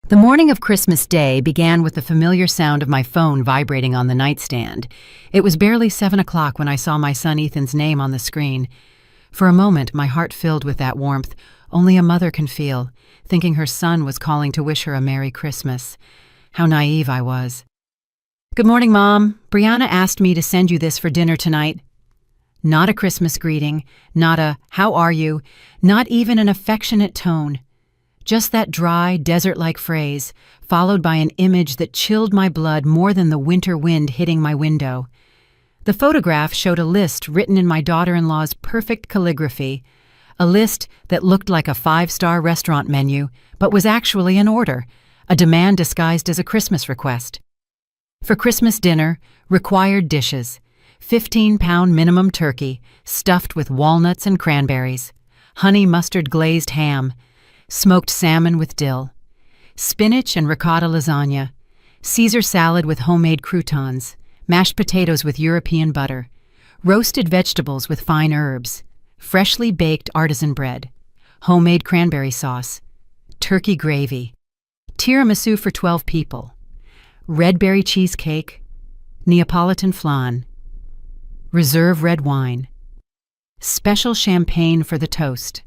The morning of Christmas Day began with the familiar sound of my phone vibrating on the nightstand. It was barely 7 o'clock when I saw my son Ethan's name on the screen. For a moment, my heart filled with that warmth only a mother can feel, thinking her son was calling to wish her a Merry Christmas. How naive I was. "Good morning, Mom. Brianna asked me to send you this for dinner tonight." Not a Christmas greeting, not a "how are you," not even an affectionate tone. Just that dry, desert-like phrase, followed by an image that chilled my blood more than the winter wind hitting my window. The photograph showed a list written in my daughter-in-law's perfect calligraphy, a list that looked like a 5-star restaurant menu, but was actually an order, a demand disguised as a Christmas request. For Christmas dinner, required dishes: 15-pound minimum turkey, stuffed with walnuts and cranberries, honey mustard glazed ham, smoked salmon with dill, spinach and ricotta lasagna, Caesar salad with homemade croutons, mashed potatoes with European butter, roasted vegetables with fine herbs, freshly baked artisan bread, homemade cranberry sauce, turkey gravy, tiramisu for 12 people, red berry cheesecake, Neapolitan flan, reserve red wine, special champagne for the toast.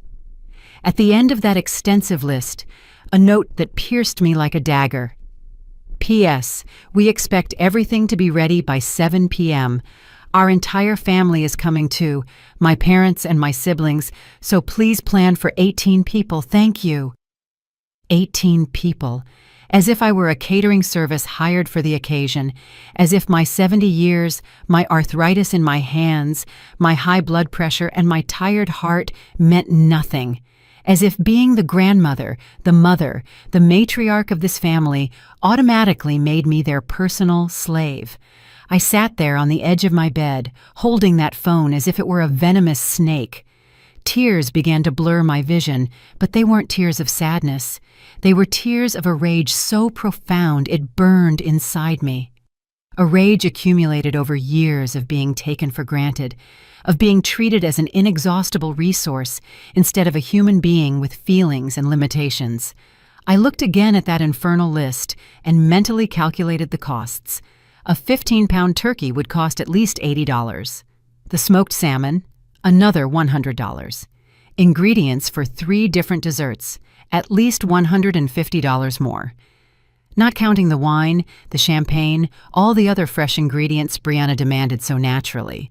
At the end of that extensive list, a note that pierced me like a dagger. P.S. We expect everything to be ready by 7 p.m. Our entire family is coming too, my parents and my siblings, so please plan for 18 people, thank you. 18 people. As if I were a catering service hired for the occasion, as if my 70 years, my arthritis in my hands, my high blood pressure, and my tired heart meant nothing. As if being the grandmother, the mother, the matriarch of this family automatically made me their personal slave. I sat there on the edge of my bed, holding that phone as if it were a venomous snake. Tears began to blur my vision, but they weren't tears of sadness. They were tears of a rage so profound it burned inside me. A rage accumulated over years of being taken for granted, of being treated as an inexhaustible resource instead of a human being with feelings and limitations. I looked again at that infernal list and mentally calculated the costs. A 15-pound turkey would cost at least $80. The smoked salmon, another $100. Ingredients for 3 different desserts, at least $150 more. Not counting the wine, the champagne, all the other fresh ingredients Brianna demanded so naturally.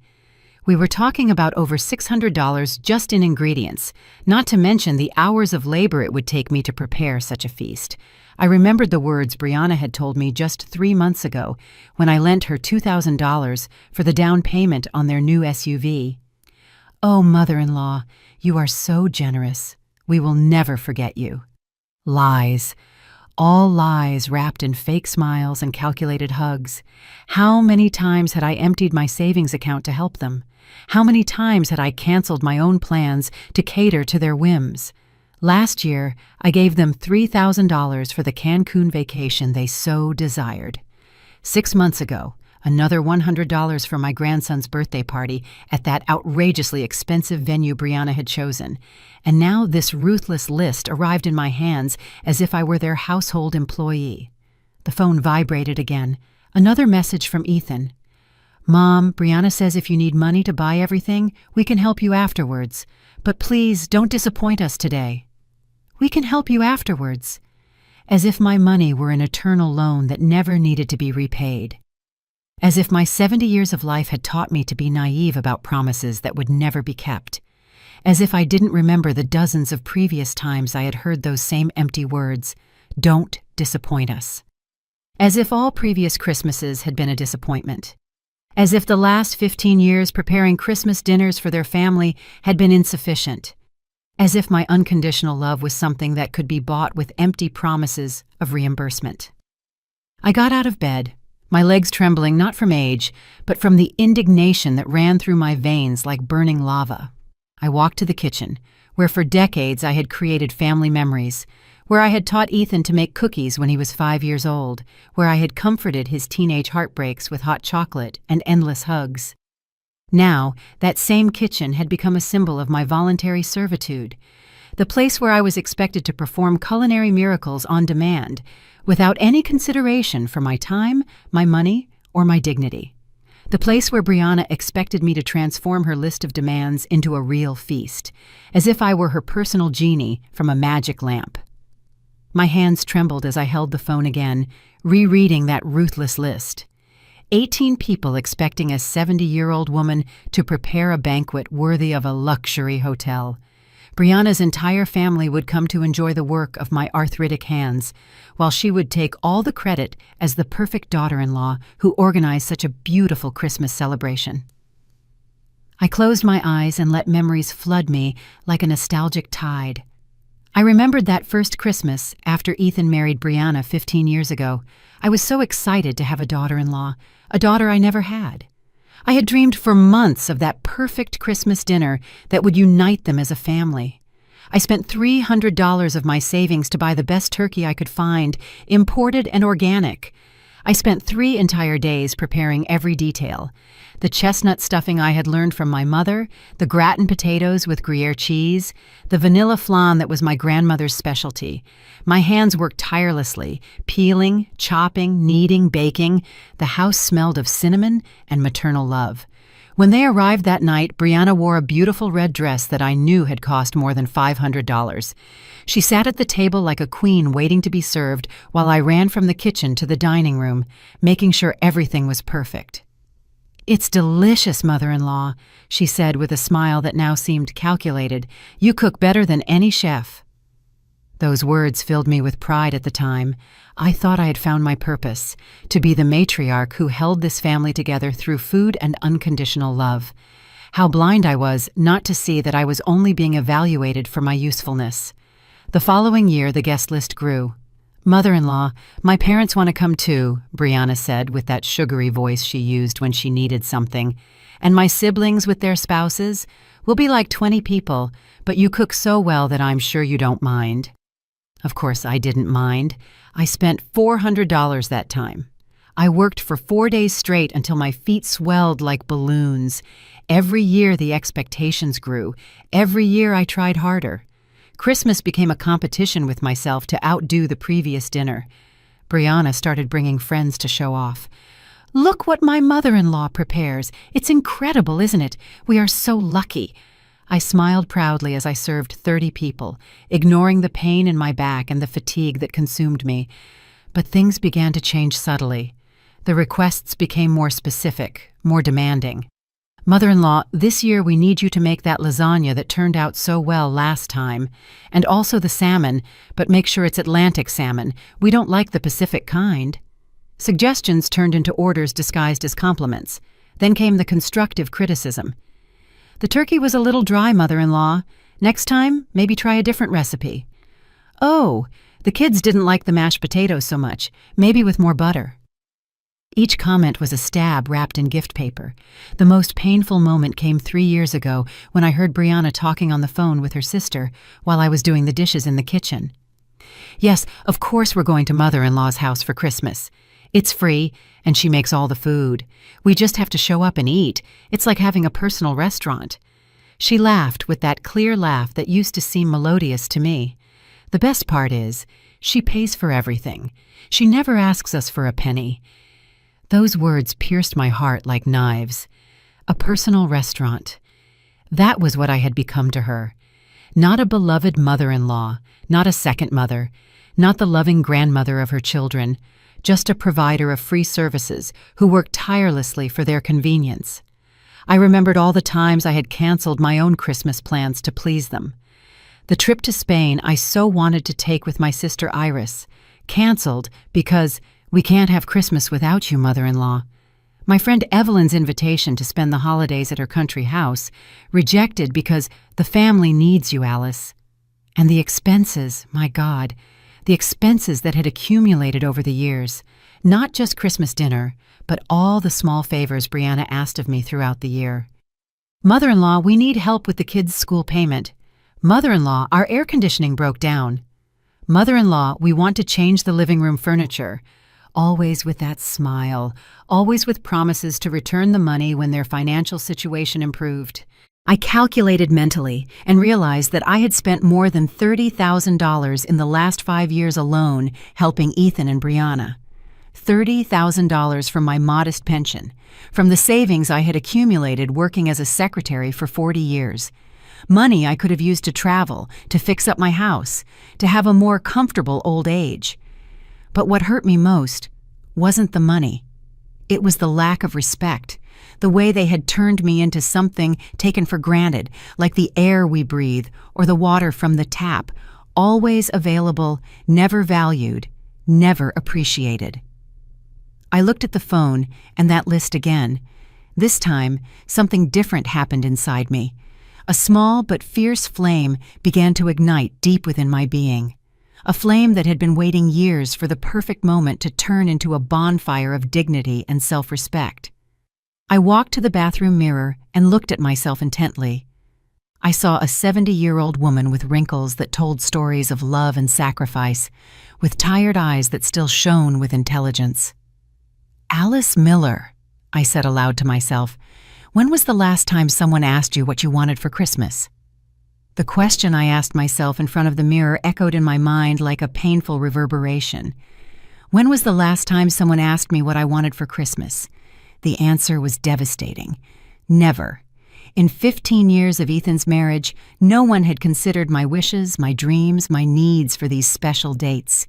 We were talking about over $600 just in ingredients, not to mention the hours of labor it would take me to prepare such a feast. I remembered the words Brianna had told me just 3 months ago when I lent her $2,000 for the down payment on their new SUV. "Oh, mother-in-law, you are so generous. We will never forget you." Lies. All lies wrapped in fake smiles and calculated hugs. How many times had I emptied my savings account to help them? How many times had I canceled my own plans to cater to their whims? Last year, I gave them $3,000 for the Cancun vacation they so desired. 6 months ago, another $100 for my grandson's birthday party at that outrageously expensive venue Brianna had chosen. And now this ruthless list arrived in my hands as if I were their household employee. The phone vibrated again. Another message from Ethan. "Mom, Brianna says if you need money to buy everything, we can help you afterwards. But please don't disappoint us today." We can help you afterwards. As if my money were an eternal loan that never needed to be repaid. As if my 70 years of life had taught me to be naive about promises that would never be kept. As if I didn't remember the dozens of previous times I had heard those same empty words, "Don't disappoint us." As if all previous Christmases had been a disappointment. As if the last 15 years preparing Christmas dinners for their family had been insufficient. As if my unconditional love was something that could be bought with empty promises of reimbursement. I got out of bed, my legs trembling not from age, but from the indignation that ran through my veins like burning lava. I walked to the kitchen, where for decades I had created family memories, where I had taught Ethan to make cookies when he was 5 years old, where I had comforted his teenage heartbreaks with hot chocolate and endless hugs. Now, that same kitchen had become a symbol of my voluntary servitude. the place where I was expected to perform culinary miracles on demand, without any consideration for my time, my money, or my dignity. The place where Brianna expected me to transform her list of demands into a real feast, as if I were her personal genie from a magic lamp. My hands trembled as I held the phone again, rereading that ruthless list. 18 people expecting a 70-year-old woman to prepare a banquet worthy of a luxury hotel. Brianna's entire family would come to enjoy the work of my arthritic hands, while she would take all the credit as the perfect daughter-in-law who organized such a beautiful Christmas celebration. I closed my eyes and let memories flood me like a nostalgic tide. I remembered that first Christmas after Ethan married Brianna 15 years ago. I was so excited to have a daughter-in-law, a daughter I never had. I had dreamed for months of that perfect Christmas dinner that would unite them as a family. I spent $300 of my savings to buy the best turkey I could find, imported and organic. I spent 3 entire days preparing every detail. The chestnut stuffing I had learned from my mother, the gratin potatoes with Gruyere cheese, the vanilla flan that was my grandmother's specialty. My hands worked tirelessly, peeling, chopping, kneading, baking. The house smelled of cinnamon and maternal love. When they arrived that night, Brianna wore a beautiful red dress that I knew had cost more than $500. She sat at the table like a queen waiting to be served while I ran from the kitchen to the dining room, making sure everything was perfect. "It's delicious, mother-in-law," she said with a smile that now seemed calculated. "You cook better than any chef." Those words filled me with pride at the time. I thought I had found my purpose, to be the matriarch who held this family together through food and unconditional love. How blind I was not to see that I was only being evaluated for my usefulness. The following year, the guest list grew. "Mother-in-law, my parents want to come too," Brianna said with that sugary voice she used when she needed something. "And my siblings with their spouses. We'll be like 20 people, but you cook so well that I'm sure you don't mind." Of course, I didn't mind. I spent $400 that time. I worked for 4 days straight until my feet swelled like balloons. Every year the expectations grew. Every year I tried harder. Christmas became a competition with myself to outdo the previous dinner. Brianna started bringing friends to show off. "Look what my mother-in-law prepares. It's incredible, isn't it? We are so lucky." I smiled proudly as I served 30 people, ignoring the pain in my back and the fatigue that consumed me. But things began to change subtly. The requests became more specific, more demanding. "Mother-in-law, this year we need you to make that lasagna that turned out so well last time. And also the salmon, but make sure it's Atlantic salmon. We don't like the Pacific kind." Suggestions turned into orders disguised as compliments. Then came the constructive criticism. "The turkey was a little dry, mother-in-law. Next time, maybe try a different recipe." "Oh, the kids didn't like the mashed potatoes so much. Maybe with more butter." Each comment was a stab wrapped in gift paper. The most painful moment came 3 years ago when I heard Brianna talking on the phone with her sister while I was doing the dishes in the kitchen. "Yes, of course we're going to mother-in-law's house for Christmas. It's free, and she makes all the food. We just have to show up and eat. It's like having a personal restaurant." She laughed with that clear laugh that used to seem melodious to me. The best part is, she pays for everything. She never asks us for a penny. Those words pierced my heart like knives. A personal restaurant. That was what I had become to her. Not a beloved mother-in-law, not a second mother, not the loving grandmother of her children, just a provider of free services who worked tirelessly for their convenience. I remembered all the times I had canceled my own Christmas plans to please them. The trip to Spain I so wanted to take with my sister Iris, canceled because "We can't have Christmas without you, mother-in-law." My friend Evelyn's invitation to spend the holidays at her country house, rejected because "The family needs you, Alice." And the expenses, my God, the expenses that had accumulated over the years. Not just Christmas dinner, but all the small favors Brianna asked of me throughout the year. "Mother-in-law, we need help with the kids' school payment." "Mother-in-law, our air conditioning broke down." "Mother-in-law, we want to change the living room furniture." Always with that smile, always with promises to return the money when their financial situation improved. I calculated mentally and realized that I had spent more than $30,000 in the last 5 years alone helping Ethan and Brianna. $30,000 from my modest pension, from the savings I had accumulated working as a secretary for 40 years. Money I could have used to travel, to fix up my house, to have a more comfortable old age. But what hurt me most wasn't the money. It was the lack of respect, the way they had turned me into something taken for granted, like the air we breathe or the water from the tap, always available, never valued, never appreciated. I looked at the phone and that list again. This time, something different happened inside me. A small but fierce flame began to ignite deep within my being. A flame that had been waiting years for the perfect moment to turn into a bonfire of dignity and self-respect. I walked to the bathroom mirror and looked at myself intently. I saw a 70-year-old woman with wrinkles that told stories of love and sacrifice, with tired eyes that still shone with intelligence. "Alice Miller," I said aloud to myself, "when was the last time someone asked you what you wanted for Christmas?" The question I asked myself in front of the mirror echoed in my mind like a painful reverberation. When was the last time someone asked me what I wanted for Christmas? The answer was devastating. Never. In 15 years of Ethan's marriage, no one had considered my wishes, my dreams, my needs for these special dates.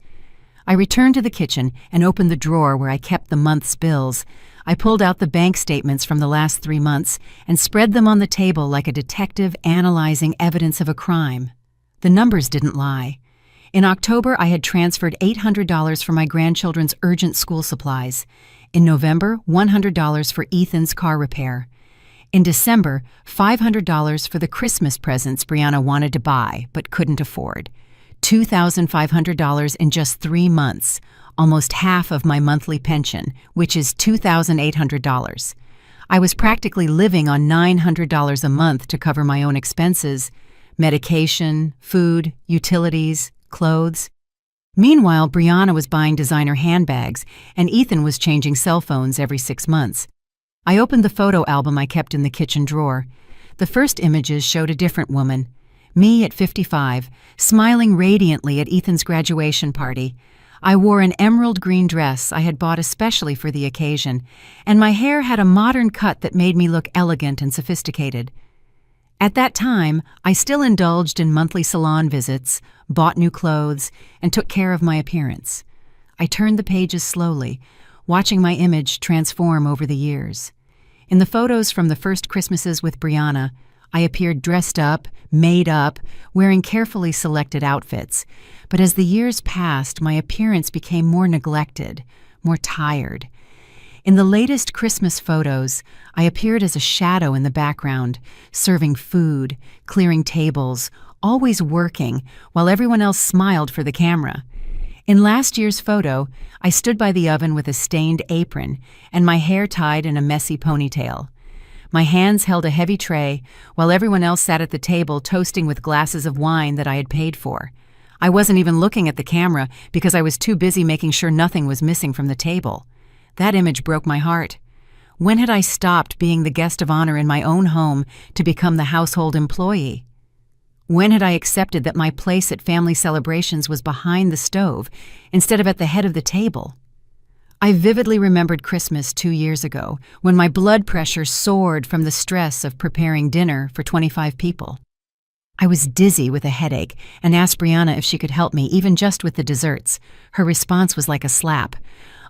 I returned to the kitchen and opened the drawer where I kept the month's bills. I pulled out the bank statements from the last 3 months and spread them on the table like a detective analyzing evidence of a crime. The numbers didn't lie. In October, I had transferred $800 for my grandchildren's urgent school supplies. In November, $100 for Ethan's car repair. In December, $500 for the Christmas presents Brianna wanted to buy but couldn't afford. $2,500 in just 3 months, almost half of my monthly pension, which is $2,800. I was practically living on $900 a month to cover my own expenses, medication, food, utilities, clothes. Meanwhile, Brianna was buying designer handbags, and Ethan was changing cell phones every 6 months. I opened the photo album I kept in the kitchen drawer. The first images showed a different woman, me at 55, smiling radiantly at Ethan's graduation party. I wore an emerald green dress I had bought especially for the occasion, and my hair had a modern cut that made me look elegant and sophisticated. At that time, I still indulged in monthly salon visits, bought new clothes, and took care of my appearance. I turned the pages slowly, watching my image transform over the years. In the photos from the first Christmases with Brianna, I appeared dressed up, made up, wearing carefully selected outfits. But as the years passed, my appearance became more neglected, more tired. In the latest Christmas photos, I appeared as a shadow in the background, serving food, clearing tables, always working, while everyone else smiled for the camera. In last year's photo, I stood by the oven with a stained apron and my hair tied in a messy ponytail. My hands held a heavy tray, while everyone else sat at the table toasting with glasses of wine that I had paid for. I wasn't even looking at the camera because I was too busy making sure nothing was missing from the table. That image broke my heart. When had I stopped being the guest of honor in my own home to become the household employee? When had I accepted that my place at family celebrations was behind the stove instead of at the head of the table? I vividly remembered Christmas 2 years ago when my blood pressure soared from the stress of preparing dinner for 25 people. I was dizzy with a headache and asked Brianna if she could help me, even just with the desserts. Her response was like a slap.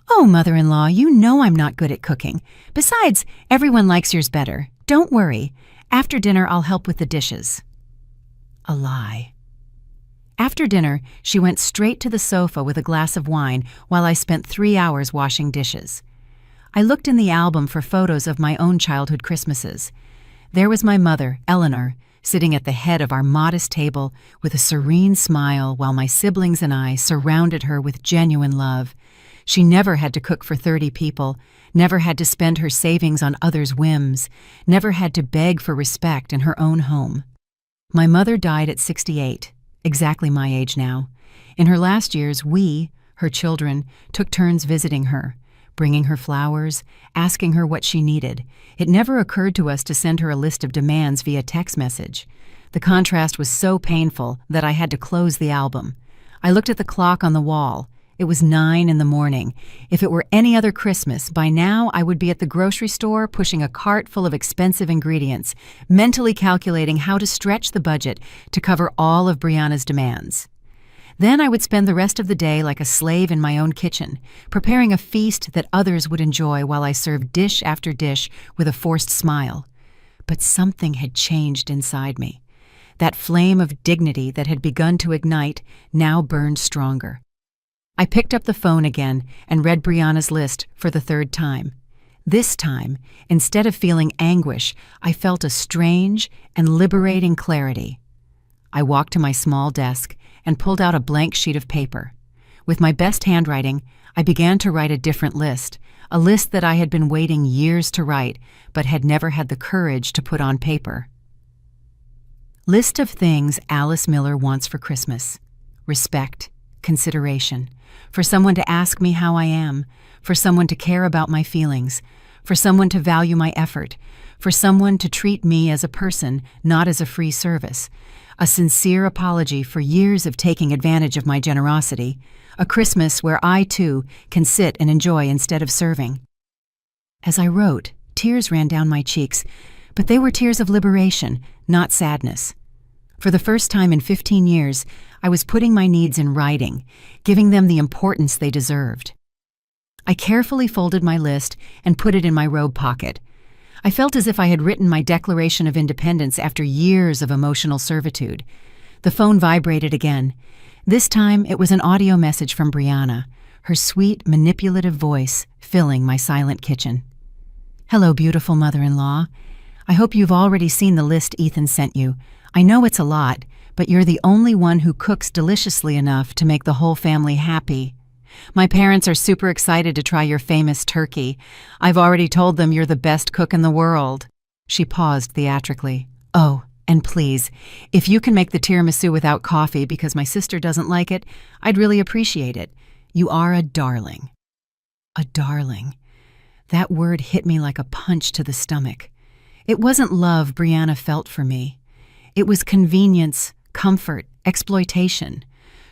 "Oh, mother-in-law, you know I'm not good at cooking. Besides, everyone likes yours better. Don't worry. After dinner, I'll help with the dishes." A lie. After dinner, she went straight to the sofa with a glass of wine while I spent 3 hours washing dishes. I looked in the album for photos of my own childhood Christmases. There was my mother, Eleanor, sitting at the head of our modest table with a serene smile while my siblings and I surrounded her with genuine love. She never had to cook for 30 people, never had to spend her savings on others' whims, never had to beg for respect in her own home. My mother died at 68, exactly my age now. In her last years, we, her children, took turns visiting her, bringing her flowers, asking her what she needed. It never occurred to us to send her a list of demands via text message. The contrast was so painful that I had to close the album. I looked at the clock on the wall. It was 9 in the morning. If it were any other Christmas, by now I would be at the grocery store pushing a cart full of expensive ingredients, mentally calculating how to stretch the budget to cover all of Brianna's demands. Then I would spend the rest of the day like a slave in my own kitchen, preparing a feast that others would enjoy while I served dish after dish with a forced smile. But something had changed inside me. That flame of dignity that had begun to ignite now burned stronger. I picked up the phone again and read Brianna's list for the third time. This time, instead of feeling anguish, I felt a strange and liberating clarity. I walked to my small desk and pulled out a blank sheet of paper. With my best handwriting, I began to write a different list, a list that I had been waiting years to write, but had never had the courage to put on paper. List of things Alice Miller wants for Christmas. Respect, consideration, for someone to ask me how I am, for someone to care about my feelings, for someone to value my effort, for someone to treat me as a person, not as a free service, a sincere apology for years of taking advantage of my generosity, a Christmas where I, too, can sit and enjoy instead of serving. As I wrote, tears ran down my cheeks, but they were tears of liberation, not sadness. For the first time in 15 years, I was putting my needs in writing, giving them the importance they deserved. I carefully folded my list and put it in my robe pocket. I felt as if I had written my Declaration of Independence after years of emotional servitude. The phone vibrated again. This time it was an audio message from Brianna, her sweet, manipulative voice filling my silent kitchen. "Hello, beautiful mother-in-law. I hope you've already seen the list Ethan sent you. I know it's a lot, but you're the only one who cooks deliciously enough to make the whole family happy. My parents are super excited to try your famous turkey. I've already told them you're the best cook in the world." She paused theatrically. "Oh, and please, if you can make the tiramisu without coffee because my sister doesn't like it, I'd really appreciate it. You are a darling." A darling. That word hit me like a punch to the stomach. It wasn't love Brianna felt for me. It was convenience, comfort, exploitation.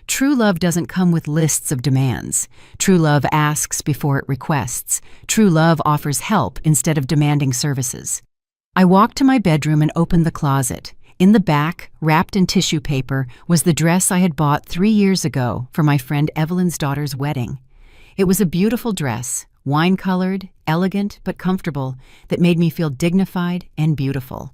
True love doesn't come with lists of demands. True love asks before it requests. True love offers help instead of demanding services. I walked to my bedroom and opened the closet. In the back, wrapped in tissue paper, was the dress I had bought 3 years ago for my friend Evelyn's daughter's wedding. It was a beautiful dress, wine-colored, elegant but comfortable, that made me feel dignified and beautiful.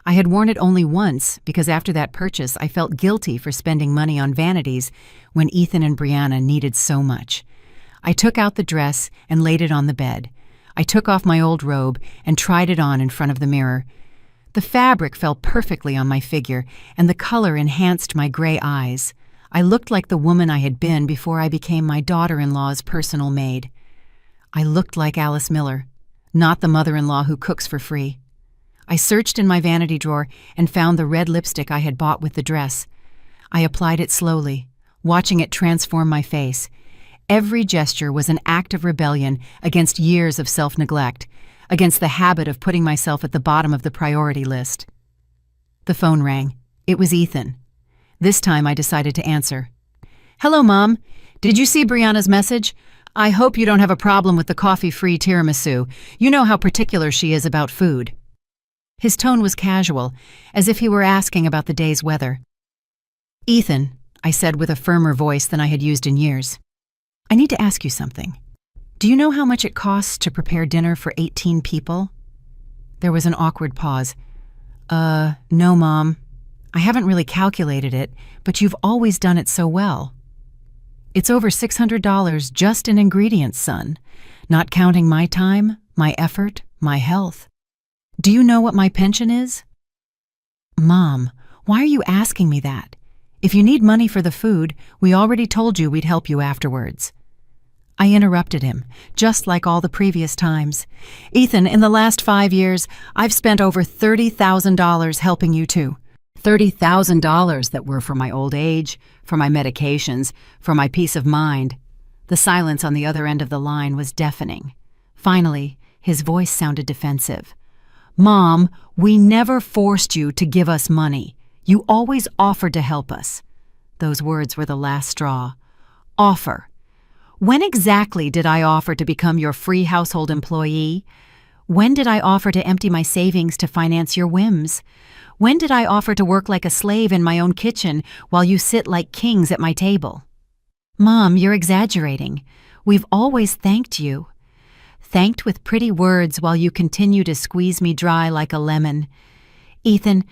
I had worn it only once because after that purchase I felt guilty for spending money on vanities when Ethan and Brianna needed so much. I took out the dress and laid it on the bed. I took off my old robe and tried it on in front of the mirror. The fabric fell perfectly on my figure and the color enhanced my gray eyes. I looked like the woman I had been before I became my daughter-in-law's personal maid. I looked like Alice Miller, not the mother-in-law who cooks for free. I searched in my vanity drawer and found the red lipstick I had bought with the dress. I applied it slowly, watching it transform my face. Every gesture was an act of rebellion against years of self-neglect, against the habit of putting myself at the bottom of the priority list. The phone rang. It was Ethan. This time I decided to answer. "Hello, Mom. Did you see Brianna's message? I hope you don't have a problem with the coffee-free tiramisu. You know how particular she is about food." His tone was casual, as if he were asking about the day's weather. "Ethan," I said with a firmer voice than I had used in years, "I need to ask you something. Do you know how much it costs to prepare dinner for 18 people?" There was an awkward pause. No, Mom. I haven't really calculated it, but you've always done it so well." "It's over $600 just in ingredients, son, not counting my time, my effort, my health. Do you know what my pension is?" "Mom, why are you asking me that? If you need money for the food, we already told you we'd help you afterwards." I interrupted him, just like all the previous times. "Ethan, in the last 5 years, I've spent over $30,000 helping you too. $30,000 that were for my old age, for my medications, for my peace of mind. The silence on the other end of the line was deafening. Finally, his voice sounded defensive. "Mom, we never forced you to give us money. You always offered to help us." Those words were the last straw. Offer. When exactly did I offer to become your free household employee? When did I offer to empty my savings to finance your whims? When did I offer to work like a slave in my own kitchen while you sit like kings at my table? Mom, you're exaggerating. We've always thanked you. Thanked with pretty words while you continue to squeeze me dry like a lemon. Ethan,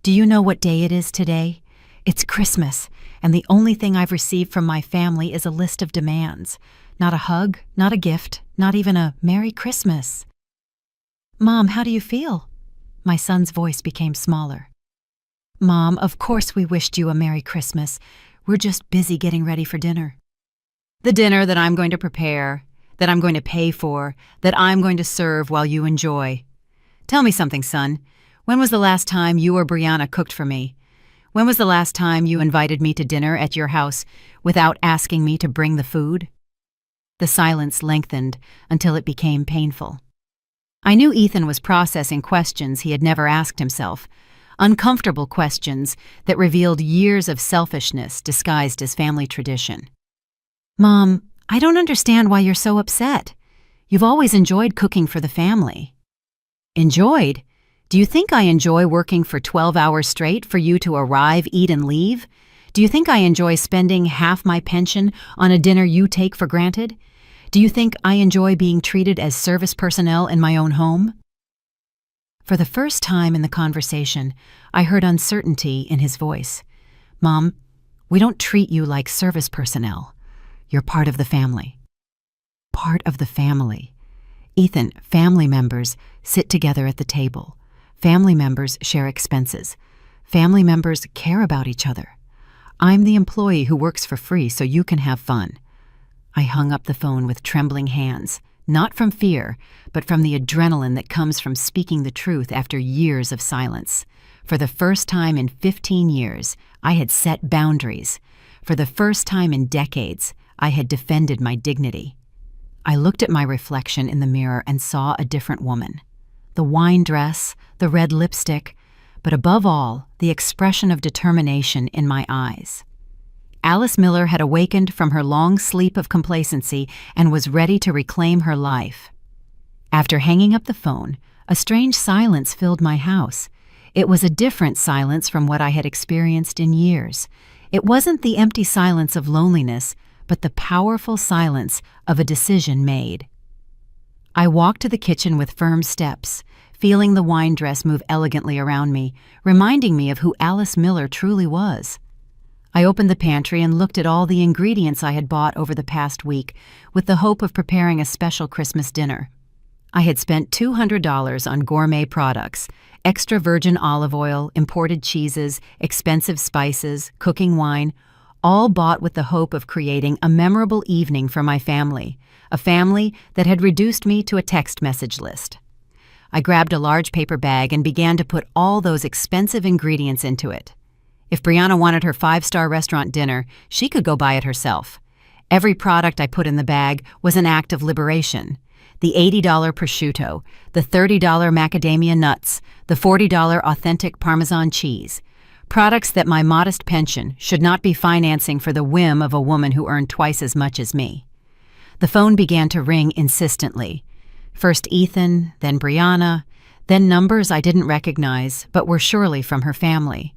do you know what day it is today? It's Christmas, and the only thing I've received from my family is a list of demands. Not a hug, not a gift, not even a Merry Christmas. Mom, how do you feel? My son's voice became smaller. Mom, of course we wished you a Merry Christmas. We're just busy getting ready for dinner. The dinner that I'm going to prepare, that I'm going to pay for, that I'm going to serve while you enjoy. Tell me something, son. When was the last time you or Brianna cooked for me? When was the last time you invited me to dinner at your house without asking me to bring the food? The silence lengthened until it became painful. I knew Ethan was processing questions he had never asked himself, uncomfortable questions that revealed years of selfishness disguised as family tradition. Mom, I don't understand why you're so upset. You've always enjoyed cooking for the family. Enjoyed? Do you think I enjoy working for 12 hours straight for you to arrive, eat, and leave? Do you think I enjoy spending half my pension on a dinner you take for granted? Do you think I enjoy being treated as service personnel in my own home? For the first time in the conversation, I heard uncertainty in his voice. Mom, we don't treat you like service personnel. You're part of the family. Part of the family. Ethan, family members sit together at the table. Family members share expenses. Family members care about each other. I'm the employee who works for free so you can have fun. I hung up the phone with trembling hands. Not from fear, but from the adrenaline that comes from speaking the truth after years of silence. For the first time in 15 years, I had set boundaries. For the first time in decades, I had defended my dignity. I looked at my reflection in the mirror and saw a different woman. The wine dress, the red lipstick, but above all, the expression of determination in my eyes. Alice Miller had awakened from her long sleep of complacency and was ready to reclaim her life. After hanging up the phone, a strange silence filled my house. It was a different silence from what I had experienced in years. It wasn't the empty silence of loneliness, but the powerful silence of a decision made. I walked to the kitchen with firm steps, feeling the wine dress move elegantly around me, reminding me of who Alice Miller truly was. I opened the pantry and looked at all the ingredients I had bought over the past week with the hope of preparing a special Christmas dinner. I had spent $200 on gourmet products, extra virgin olive oil, imported cheeses, expensive spices, cooking wine, all bought with the hope of creating a memorable evening for my family, a family that had reduced me to a text message list. I grabbed a large paper bag and began to put all those expensive ingredients into it. If Brianna wanted her 5-star restaurant dinner, she could go buy it herself. Every product I put in the bag was an act of liberation. The $80 prosciutto, the $30 macadamia nuts, the $40 authentic Parmesan cheese. Products that my modest pension should not be financing for the whim of a woman who earned twice as much as me. The phone began to ring insistently. First Ethan, then Brianna, then numbers I didn't recognize, but were surely from her family.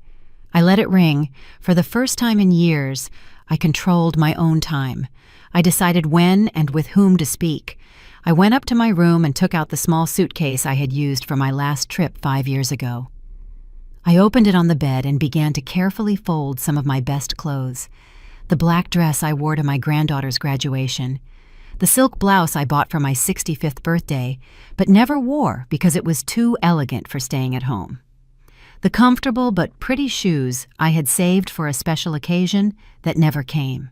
I let it ring. For the first time in years, I controlled my own time. I decided when and with whom to speak. I went up to my room and took out the small suitcase I had used for my last trip 5 years ago. I opened it on the bed and began to carefully fold some of my best clothes. The black dress I wore to my granddaughter's graduation. The silk blouse I bought for my 65th birthday, but never wore because it was too elegant for staying at home. The comfortable but pretty shoes I had saved for a special occasion that never came.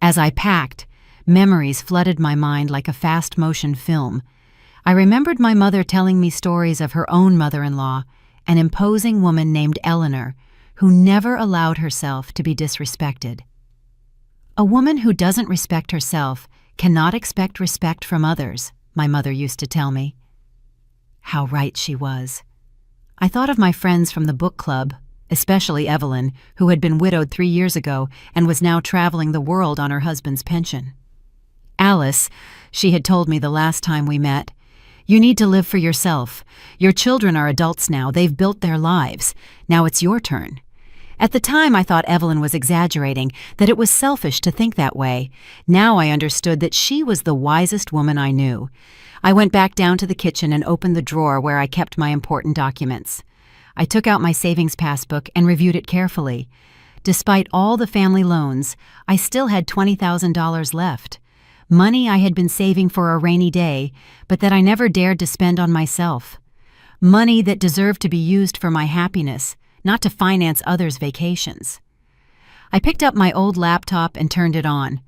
As I packed, memories flooded my mind like a fast-motion film. I remembered my mother telling me stories of her own mother-in-law, an imposing woman named Eleanor, who never allowed herself to be disrespected. A woman who doesn't respect herself cannot expect respect from others, my mother used to tell me. How right she was. I thought of my friends from the book club, especially Evelyn, who had been widowed 3 years ago and was now traveling the world on her husband's pension. Alice, she had told me the last time we met, "You need to live for yourself. Your children are adults now. They've built their lives. Now it's your turn." At the time, I thought Evelyn was exaggerating, that it was selfish to think that way. Now I understood that she was the wisest woman I knew. I went back down to the kitchen and opened the drawer where I kept my important documents. I took out my savings passbook and reviewed it carefully. Despite all the family loans, I still had $20,000 left. Money I had been saving for a rainy day, but that I never dared to spend on myself. Money that deserved to be used for my happiness, not to finance others' vacations. I picked up my old laptop and turned it on.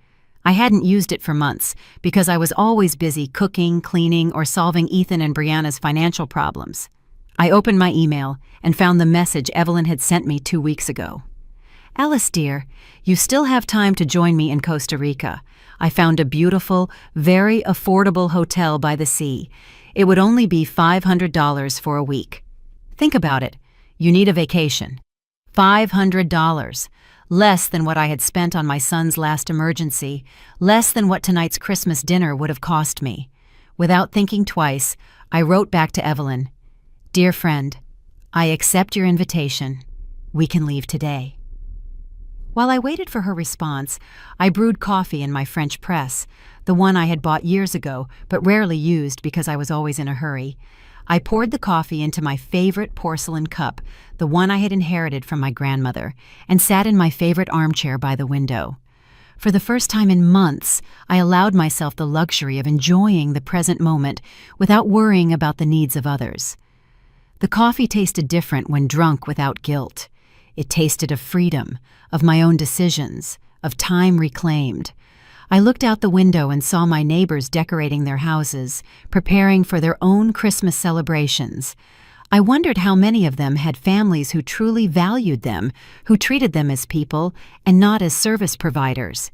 I hadn't used it for months because I was always busy cooking, cleaning, or solving Ethan and Brianna's financial problems. I opened my email and found the message Evelyn had sent me 2 weeks ago. "Alice, dear, you still have time to join me in Costa Rica. I found a beautiful, very affordable hotel by the sea. It would only be $500 for a week. Think about it. You need a vacation. $500. Less than what I had spent on my son's last emergency, less than what tonight's Christmas dinner would have cost me. Without thinking twice, I wrote back to Evelyn, "Dear friend, I accept your invitation. We can leave today." While I waited for her response, I brewed coffee in my French press, the one I had bought years ago but rarely used because I was always in a hurry. I poured the coffee into my favorite porcelain cup, the one I had inherited from my grandmother, and sat in my favorite armchair by the window. For the first time in months, I allowed myself the luxury of enjoying the present moment without worrying about the needs of others. The coffee tasted different when drunk without guilt. It tasted of freedom, of my own decisions, of time reclaimed. I looked out the window and saw my neighbors decorating their houses, preparing for their own Christmas celebrations. I wondered how many of them had families who truly valued them, who treated them as people and not as service providers.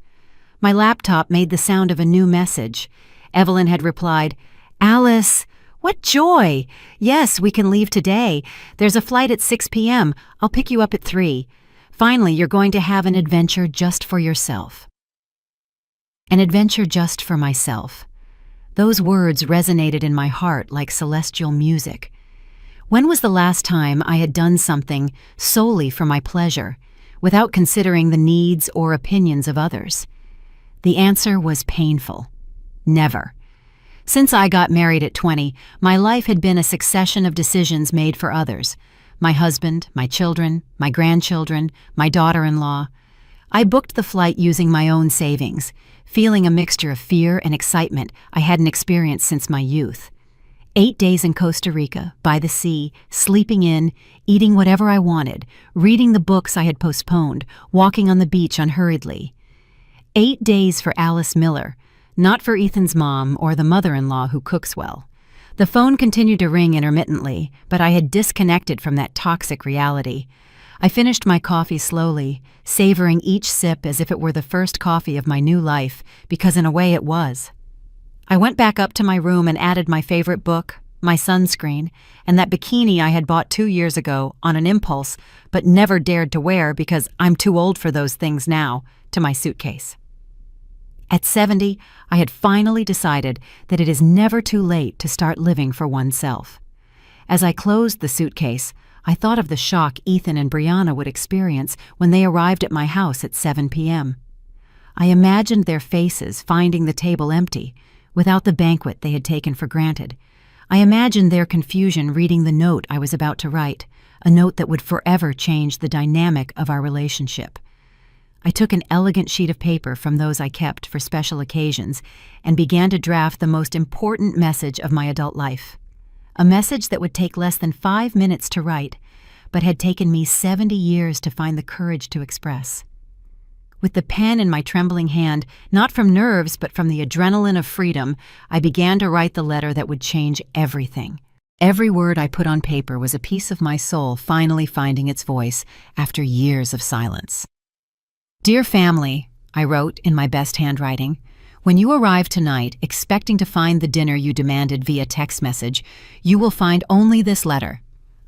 My laptop made the sound of a new message. Evelyn had replied, "Alice, what joy! Yes, we can leave today. There's a flight at 6 p.m. I'll pick you up at 3. Finally, you're going to have an adventure just for yourself." An adventure just for myself. Those words resonated in my heart like celestial music. When was the last time I had done something solely for my pleasure, without considering the needs or opinions of others? The answer was painful. Never. Since I got married at 20, my life had been a succession of decisions made for others. My husband, my children, my grandchildren, my daughter-in-law. I booked the flight using my own savings, feeling a mixture of fear and excitement I hadn't experienced since my youth. 8 days in Costa Rica, by the sea, sleeping in, eating whatever I wanted, reading the books I had postponed, walking on the beach unhurriedly. 8 days for Alice Miller, not for Ethan's mom or the mother-in-law who cooks well. The phone continued to ring intermittently, but I had disconnected from that toxic reality. I finished my coffee slowly, savoring each sip as if it were the first coffee of my new life, because in a way it was. I went back up to my room and added my favorite book, my sunscreen, and that bikini I had bought 2 years ago on an impulse, but never dared to wear because I'm too old for those things now, to my suitcase. At 70, I had finally decided that it is never too late to start living for oneself. As I closed the suitcase, I thought of the shock Ethan and Brianna would experience when they arrived at my house at 7 p.m. I imagined their faces finding the table empty, without the banquet they had taken for granted. I imagined their confusion reading the note I was about to write, a note that would forever change the dynamic of our relationship. I took an elegant sheet of paper from those I kept for special occasions and began to draft the most important message of my adult life. A message that would take less than 5 minutes to write, but had taken me 70 years to find the courage to express. With the pen in my trembling hand, not from nerves but from the adrenaline of freedom, I began to write the letter that would change everything. Every word I put on paper was a piece of my soul finally finding its voice after years of silence. Dear family, I wrote in my best handwriting. When you arrive tonight, expecting to find the dinner you demanded via text message, you will find only this letter.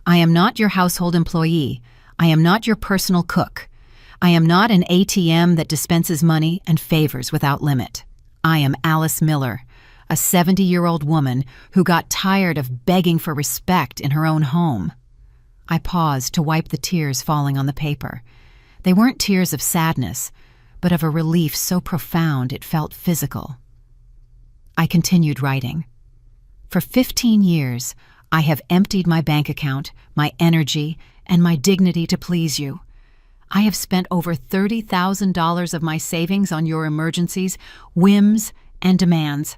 I am not your household employee. I am not your personal cook. I am not an ATM that dispenses money and favors without limit. I am Alice Miller, a 70-year-old woman who got tired of begging for respect in her own home. I paused to wipe the tears falling on the paper. They weren't tears of sadness, but of a relief so profound it felt physical. I continued writing. For 15 years, I have emptied my bank account, my energy, and my dignity to please you. I have spent over $30,000 of my savings on your emergencies, whims, and demands.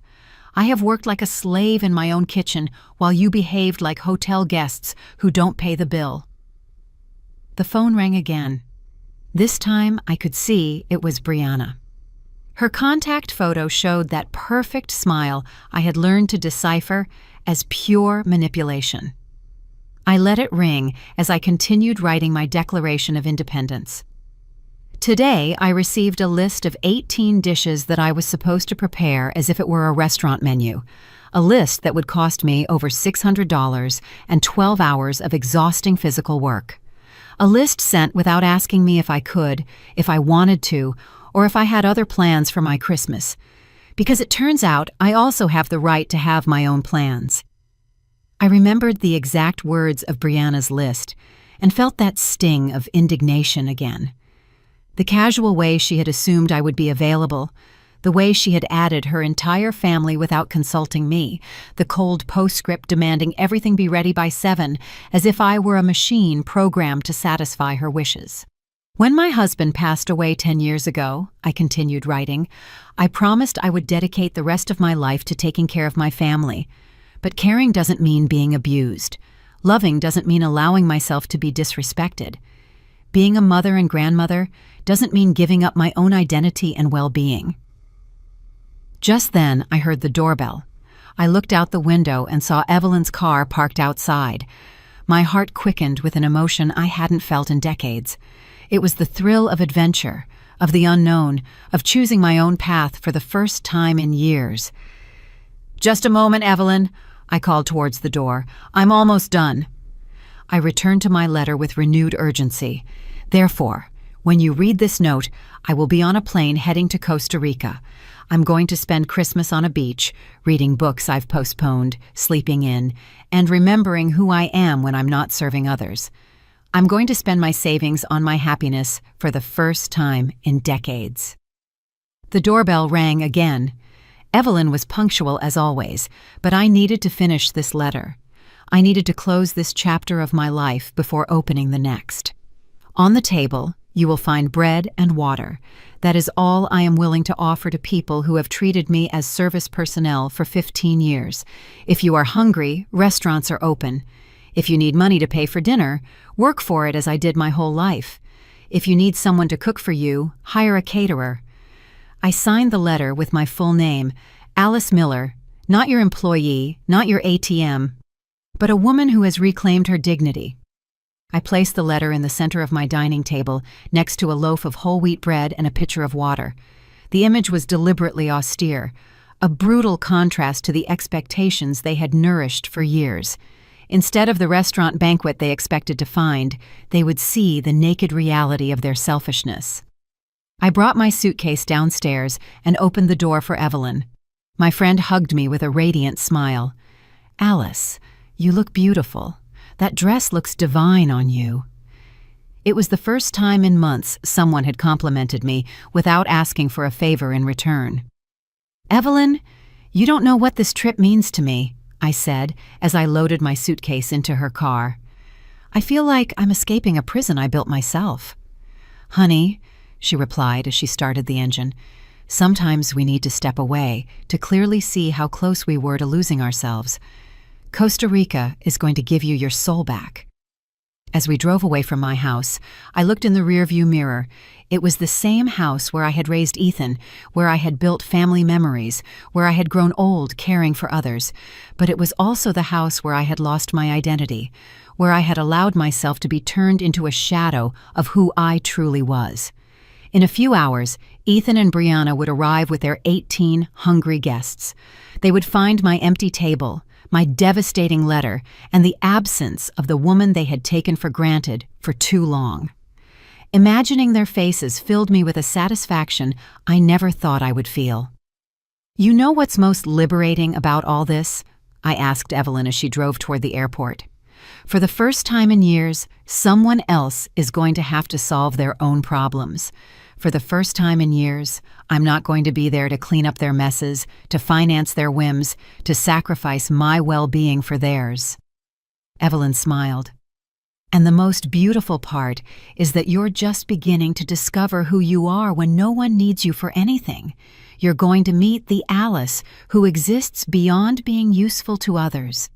I have worked like a slave in my own kitchen while you behaved like hotel guests who don't pay the bill. The phone rang again. This time I could see it was Brianna. Her contact photo showed that perfect smile I had learned to decipher as pure manipulation. I let it ring as I continued writing my Declaration of Independence. Today, I received a list of 18 dishes that I was supposed to prepare as if it were a restaurant menu, a list that would cost me over $600 and 12 hours of exhausting physical work. A list sent without asking me if I could, if I wanted to, or if I had other plans for my Christmas. Because it turns out I also have the right to have my own plans. I remembered the exact words of Brianna's list and felt that sting of indignation again. The casual way she had assumed I would be available, the way she had added her entire family without consulting me, the cold postscript demanding everything be ready by 7, as if I were a machine programmed to satisfy her wishes. When my husband passed away 10 years ago, I continued writing, I promised I would dedicate the rest of my life to taking care of my family. But caring doesn't mean being abused. Loving doesn't mean allowing myself to be disrespected. Being a mother and grandmother doesn't mean giving up my own identity and well-being. Just then, I heard the doorbell. I looked out the window and saw Evelyn's car parked outside. My heart quickened with an emotion I hadn't felt in decades. It was the thrill of adventure, of the unknown, of choosing my own path for the first time in years. "Just a moment, Evelyn," I called towards the door. "I'm almost done." I returned to my letter with renewed urgency. Therefore, when you read this note, I will be on a plane heading to Costa Rica. I'm going to spend Christmas on a beach, reading books I've postponed, sleeping in, and remembering who I am when I'm not serving others. I'm going to spend my savings on my happiness for the first time in decades. The doorbell rang again. Evelyn was punctual as always, but I needed to finish this letter. I needed to close this chapter of my life before opening the next. On the table, you will find bread and water. That is all I am willing to offer to people who have treated me as service personnel for 15 years. If you are hungry, restaurants are open. If you need money to pay for dinner, work for it as I did my whole life. If you need someone to cook for you, hire a caterer. I signed the letter with my full name, Alice Miller, not your employee, not your ATM, but a woman who has reclaimed her dignity. I placed the letter in the center of my dining table, next to a loaf of whole wheat bread and a pitcher of water. The image was deliberately austere, a brutal contrast to the expectations they had nourished for years. Instead of the restaurant banquet they expected to find, they would see the naked reality of their selfishness. I brought my suitcase downstairs and opened the door for Evelyn. My friend hugged me with a radiant smile. "Alice, you look beautiful. That dress looks divine on you." It was the first time in months someone had complimented me without asking for a favor in return. "Evelyn, you don't know what this trip means to me," I said as I loaded my suitcase into her car. "I feel like I'm escaping a prison I built myself." "Honey," she replied as she started the engine, "sometimes we need to step away to clearly see how close we were to losing ourselves. Costa Rica is going to give you your soul back." As we drove away from my house, I looked in the rearview mirror. It was the same house where I had raised Ethan, where I had built family memories, where I had grown old caring for others. But it was also the house where I had lost my identity, where I had allowed myself to be turned into a shadow of who I truly was. In a few hours, Ethan and Brianna would arrive with their 18 hungry guests. They would find my empty table, my devastating letter, and the absence of the woman they had taken for granted for too long. Imagining their faces filled me with a satisfaction I never thought I would feel. "You know what's most liberating about all this?" I asked Evelyn as she drove toward the airport. "For the first time in years, someone else is going to have to solve their own problems. For the first time in years, I'm not going to be there to clean up their messes, to finance their whims, to sacrifice my well-being for theirs." Evelyn smiled. "And the most beautiful part is that you're just beginning to discover who you are when no one needs you for anything. You're going to meet the Alice who exists beyond being useful to others."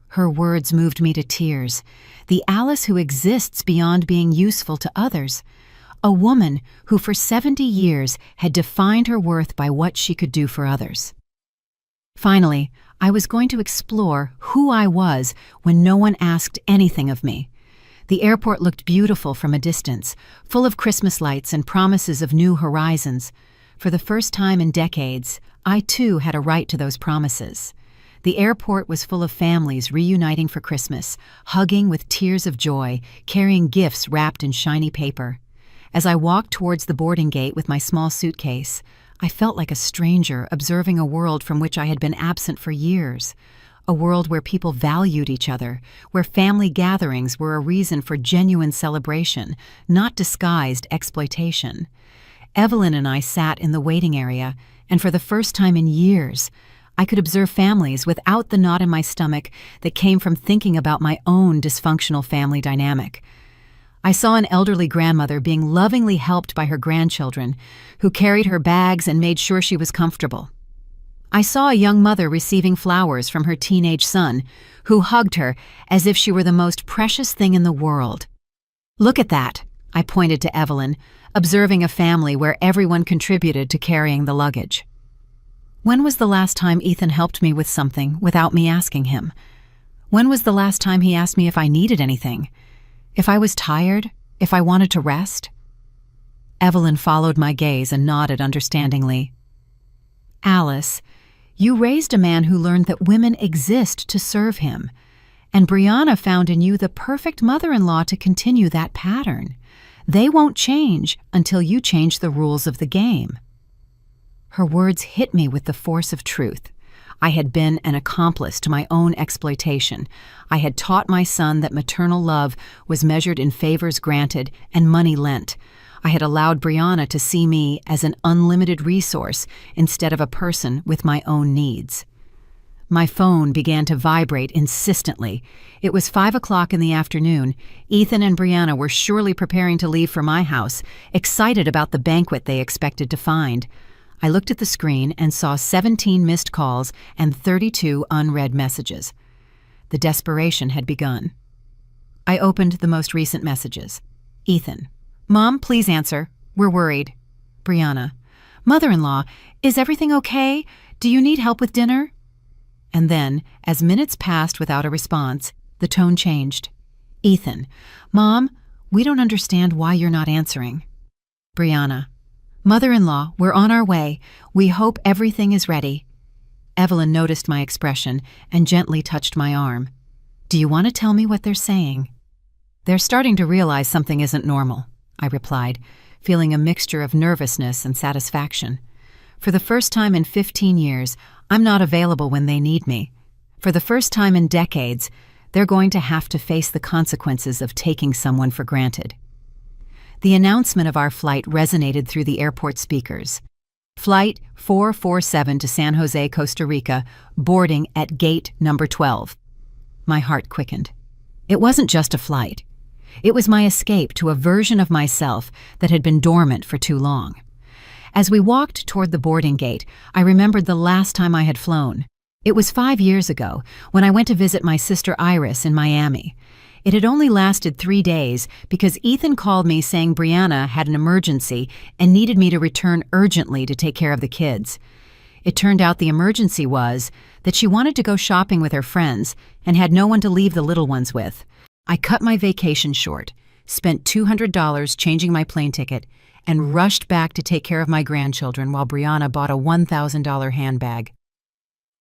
Her words moved me to tears. The Alice who exists beyond being useful to others. A woman who for 70 years had defined her worth by what she could do for others. Finally, I was going to explore who I was when no one asked anything of me. The airport looked beautiful from a distance, full of Christmas lights and promises of new horizons. For the first time in decades, I too had a right to those promises. The airport was full of families reuniting for Christmas, hugging with tears of joy, carrying gifts wrapped in shiny paper. As I walked towards the boarding gate with my small suitcase, I felt like a stranger observing a world from which I had been absent for years. A world where people valued each other, where family gatherings were a reason for genuine celebration, not disguised exploitation. Evelyn and I sat in the waiting area, and for the first time in years, I could observe families without the knot in my stomach that came from thinking about my own dysfunctional family dynamic. I saw an elderly grandmother being lovingly helped by her grandchildren, who carried her bags and made sure she was comfortable. I saw a young mother receiving flowers from her teenage son, who hugged her as if she were the most precious thing in the world. "Look at that," I pointed to Evelyn, observing a family where everyone contributed to carrying the luggage. When was the last time Ethan helped me with something without me asking him? When was the last time he asked me if I needed anything? If I was tired? If I wanted to rest? Evelyn followed my gaze and nodded understandingly. "Alice, you raised a man who learned that women exist to serve him, and Brianna found in you the perfect mother-in-law to continue that pattern. They won't change until you change the rules of the game." Her words hit me with the force of truth. I had been an accomplice to my own exploitation. I had taught my son that maternal love was measured in favors granted and money lent. I had allowed Brianna to see me as an unlimited resource instead of a person with my own needs. My phone began to vibrate insistently. It was 5 o'clock in the afternoon. Ethan and Brianna were surely preparing to leave for my house, excited about the banquet they expected to find. I looked at the screen and saw 17 missed calls and 32 unread messages. The desperation had begun. I opened the most recent messages. Ethan: "Mom, please answer. We're worried." Brianna: "Mother-in-law, is everything okay? Do you need help with dinner?" And then, as minutes passed without a response, the tone changed. Ethan: "Mom, we don't understand why you're not answering." Brianna: "Mother-in-law, we're on our way. We hope everything is ready." Evelyn noticed my expression and gently touched my arm. "Do you want to tell me what they're saying?" "They're starting to realize something isn't normal," I replied, feeling a mixture of nervousness and satisfaction. For the first time in 15 years, I'm not available when they need me. For the first time in decades, they're going to have to face the consequences of taking someone for granted. The announcement of our flight resonated through the airport speakers. Flight 447 to San Jose, Costa Rica, boarding at gate number 12. My heart quickened. It wasn't just a flight. It was my escape to a version of myself that had been dormant for too long. As we walked toward the boarding gate, I remembered the last time I had flown. It was 5 years ago, when I went to visit my sister Iris in Miami. It had only lasted 3 days because Ethan called me saying Brianna had an emergency and needed me to return urgently to take care of the kids. It turned out the emergency was that she wanted to go shopping with her friends and had no one to leave the little ones with. I cut my vacation short, spent $200 changing my plane ticket, and rushed back to take care of my grandchildren while Brianna bought a $1,000 handbag.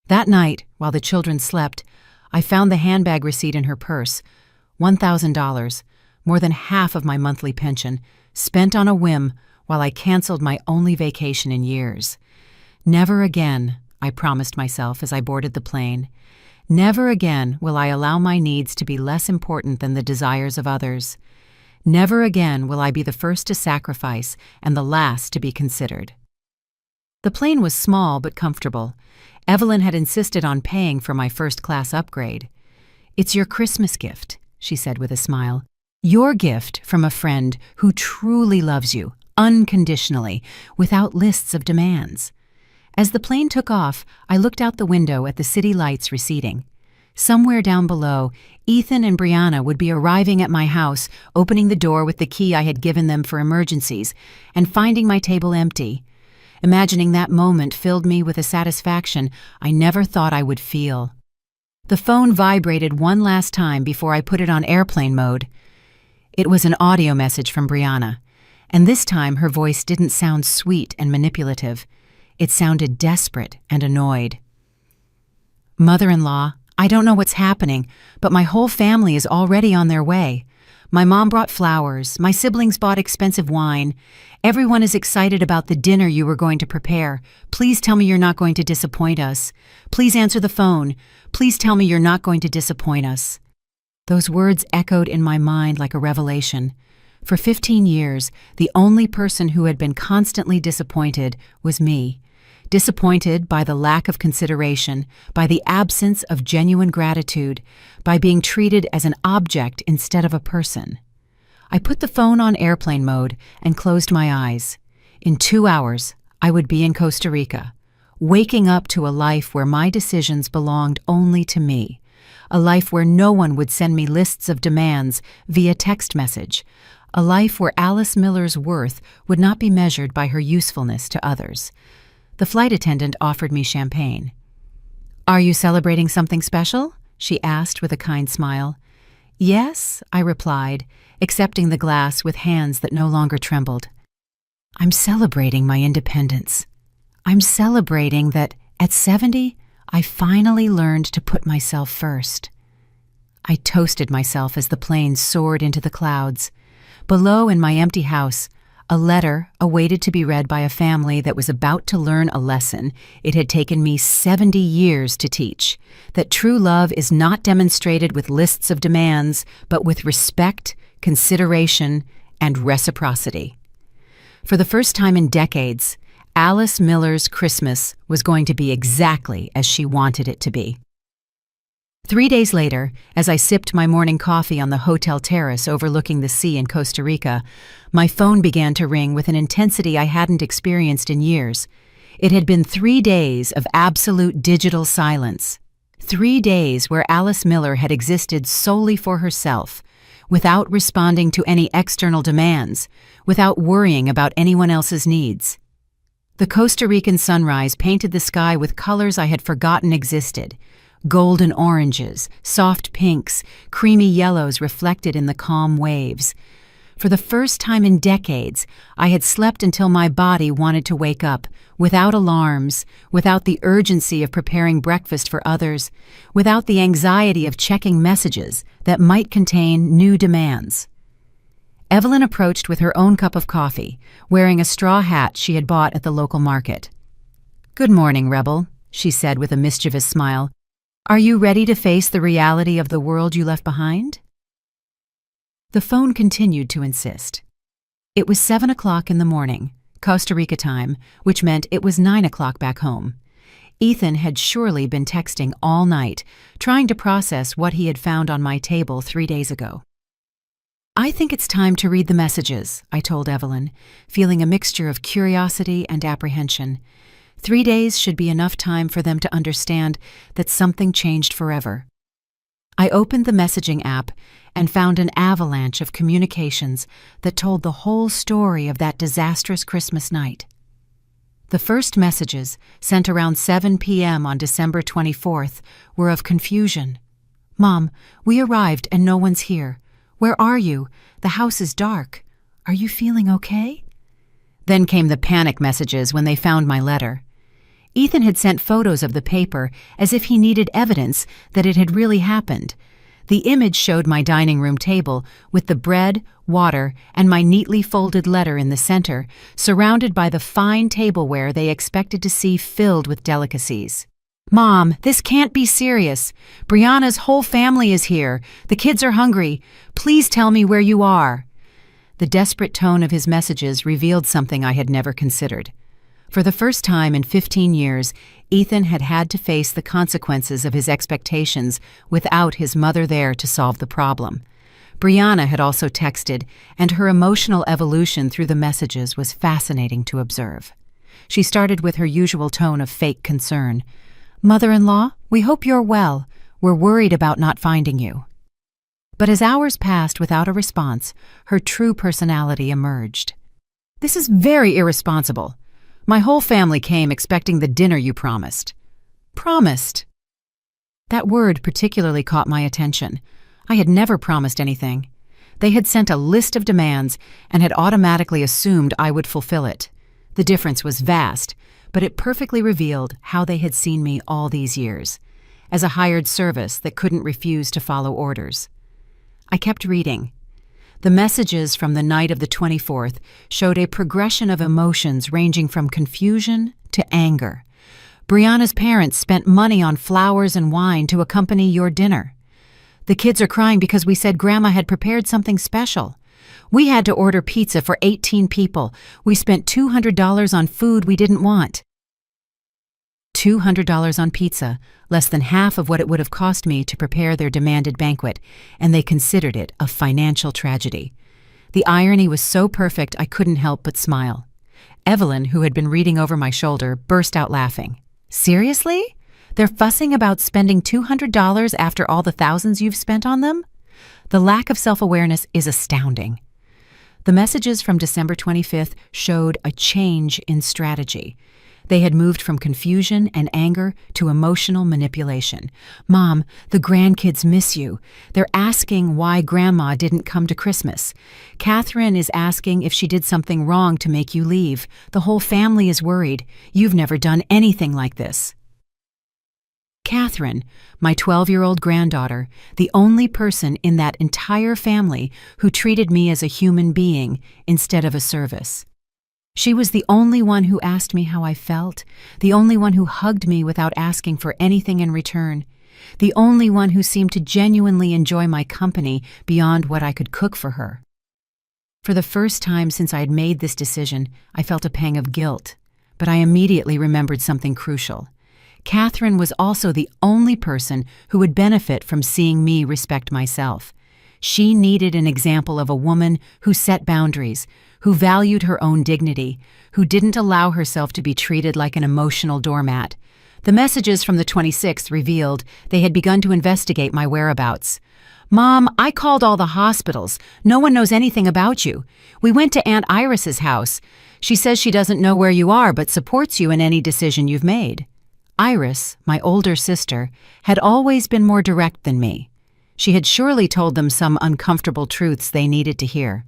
That night, while the children slept, I found the handbag receipt in her purse, $1,000, more than half of my monthly pension, spent on a whim while I canceled my only vacation in years. Never again, I promised myself as I boarded the plane. Never again will I allow my needs to be less important than the desires of others. Never again will I be the first to sacrifice and the last to be considered. The plane was small but comfortable. Evelyn had insisted on paying for my first-class upgrade. "It's your Christmas gift," she said with a smile. "Your gift from a friend who truly loves you, unconditionally, without lists of demands." As the plane took off, I looked out the window at the city lights receding. Somewhere down below, Ethan and Brianna would be arriving at my house, opening the door with the key I had given them for emergencies, and finding my table empty. Imagining that moment filled me with a satisfaction I never thought I would feel. The phone vibrated one last time before I put it on airplane mode. It was an audio message from Brianna, and this time her voice didn't sound sweet and manipulative. It sounded desperate and annoyed. "Mother-in-law, I don't know what's happening, but my whole family is already on their way. My mom brought flowers, my siblings bought expensive wine. Everyone is excited about the dinner you were going to prepare. Please tell me you're not going to disappoint us. Please answer the phone. Please tell me you're not going to disappoint us." Those words echoed in my mind like a revelation. For 15 years, the only person who had been constantly disappointed was me. Disappointed by the lack of consideration, by the absence of genuine gratitude, by being treated as an object instead of a person. I put the phone on airplane mode and closed my eyes. In 2 hours, I would be in Costa Rica, waking up to a life where my decisions belonged only to me, a life where no one would send me lists of demands via text message, a life where Alice Miller's worth would not be measured by her usefulness to others. The flight attendant offered me champagne. "Are you celebrating something special?" she asked with a kind smile. "Yes," I replied, accepting the glass with hands that no longer trembled. "I'm celebrating my independence. I'm celebrating that, at 70, I finally learned to put myself first." I toasted myself as the plane soared into the clouds. Below in my empty house, a letter awaited to be read by a family that was about to learn a lesson it had taken me 70 years to teach, that true love is not demonstrated with lists of demands, but with respect, consideration, and reciprocity. For the first time in decades, Alice Miller's Christmas was going to be exactly as she wanted it to be. 3 days later, as I sipped my morning coffee on the hotel terrace overlooking the sea in Costa Rica, my phone began to ring with an intensity I hadn't experienced in years. It had been 3 days of absolute digital silence. 3 days where Alice Miller had existed solely for herself, without responding to any external demands, without worrying about anyone else's needs. The Costa Rican sunrise painted the sky with colors I had forgotten existed. Golden oranges, soft pinks, creamy yellows reflected in the calm waves. For the first time in decades, I had slept until my body wanted to wake up, without alarms, without the urgency of preparing breakfast for others, without the anxiety of checking messages that might contain new demands. Evelyn approached with her own cup of coffee, wearing a straw hat she had bought at the local market. "Good morning, Rebel," she said with a mischievous smile. "Are you ready to face the reality of the world you left behind?" The phone continued to insist. It was 7 o'clock in the morning, Costa Rica time, which meant it was 9 o'clock back home. Ethan had surely been texting all night, trying to process what he had found on my table 3 days ago. "I think it's time to read the messages," I told Evelyn, feeling a mixture of curiosity and apprehension. 3 days should be enough time for them to understand that something changed forever. I opened the messaging app and found an avalanche of communications that told the whole story of that disastrous Christmas night. The first messages, sent around 7 p.m. on December 24th, were of confusion. "Mom, we arrived and no one's here. Where are you? The house is dark. Are you feeling okay?" Then came the panic messages when they found my letter. Ethan had sent photos of the paper as if he needed evidence that it had really happened. The image showed my dining room table with the bread, water, and my neatly folded letter in the center, surrounded by the fine tableware they expected to see filled with delicacies. "Mom, this can't be serious. Brianna's whole family is here. The kids are hungry. Please tell me where you are." The desperate tone of his messages revealed something I had never considered. For the first time in 15 years, Ethan had had to face the consequences of his expectations without his mother there to solve the problem. Brianna had also texted, and her emotional evolution through the messages was fascinating to observe. She started with her usual tone of fake concern. "Mother-in-law, we hope you're well. We're worried about not finding you." But as hours passed without a response, her true personality emerged. "This is very irresponsible. My whole family came expecting the dinner you promised." Promised? That word particularly caught my attention. I had never promised anything. They had sent a list of demands and had automatically assumed I would fulfill it. The difference was vast, but it perfectly revealed how they had seen me all these years, as a hired service that couldn't refuse to follow orders. I kept reading. The messages from the night of the 24th showed a progression of emotions ranging from confusion to anger. "Brianna's parents spent money on flowers and wine to accompany your dinner. The kids are crying because we said Grandma had prepared something special. We had to order pizza for 18 people. We spent $200 on food we didn't want." $200 on pizza, less than half of what it would have cost me to prepare their demanded banquet, and they considered it a financial tragedy. The irony was so perfect I couldn't help but smile. Evelyn, who had been reading over my shoulder, burst out laughing. "Seriously? They're fussing about spending $200 after all the thousands you've spent on them? The lack of self-awareness is astounding." The messages from December 25th showed a change in strategy. They had moved from confusion and anger to emotional manipulation. "Mom, the grandkids miss you. They're asking why Grandma didn't come to Christmas. Catherine is asking if she did something wrong to make you leave. The whole family is worried. You've never done anything like this." Catherine, my 12-year-old granddaughter, the only person in that entire family who treated me as a human being instead of a service. She was the only one who asked me how I felt, the only one who hugged me without asking for anything in return, the only one who seemed to genuinely enjoy my company beyond what I could cook for her. For the first time since I had made this decision, I felt a pang of guilt, but I immediately remembered something crucial. Catherine was also the only person who would benefit from seeing me respect myself. She needed an example of a woman who set boundaries, who valued her own dignity, who didn't allow herself to be treated like an emotional doormat. The messages from the 26th revealed they had begun to investigate my whereabouts. "Mom, I called all the hospitals. No one knows anything about you. We went to Aunt Iris's house. She says she doesn't know where you are but supports you in any decision you've made." Iris, my older sister, had always been more direct than me. She had surely told them some uncomfortable truths they needed to hear.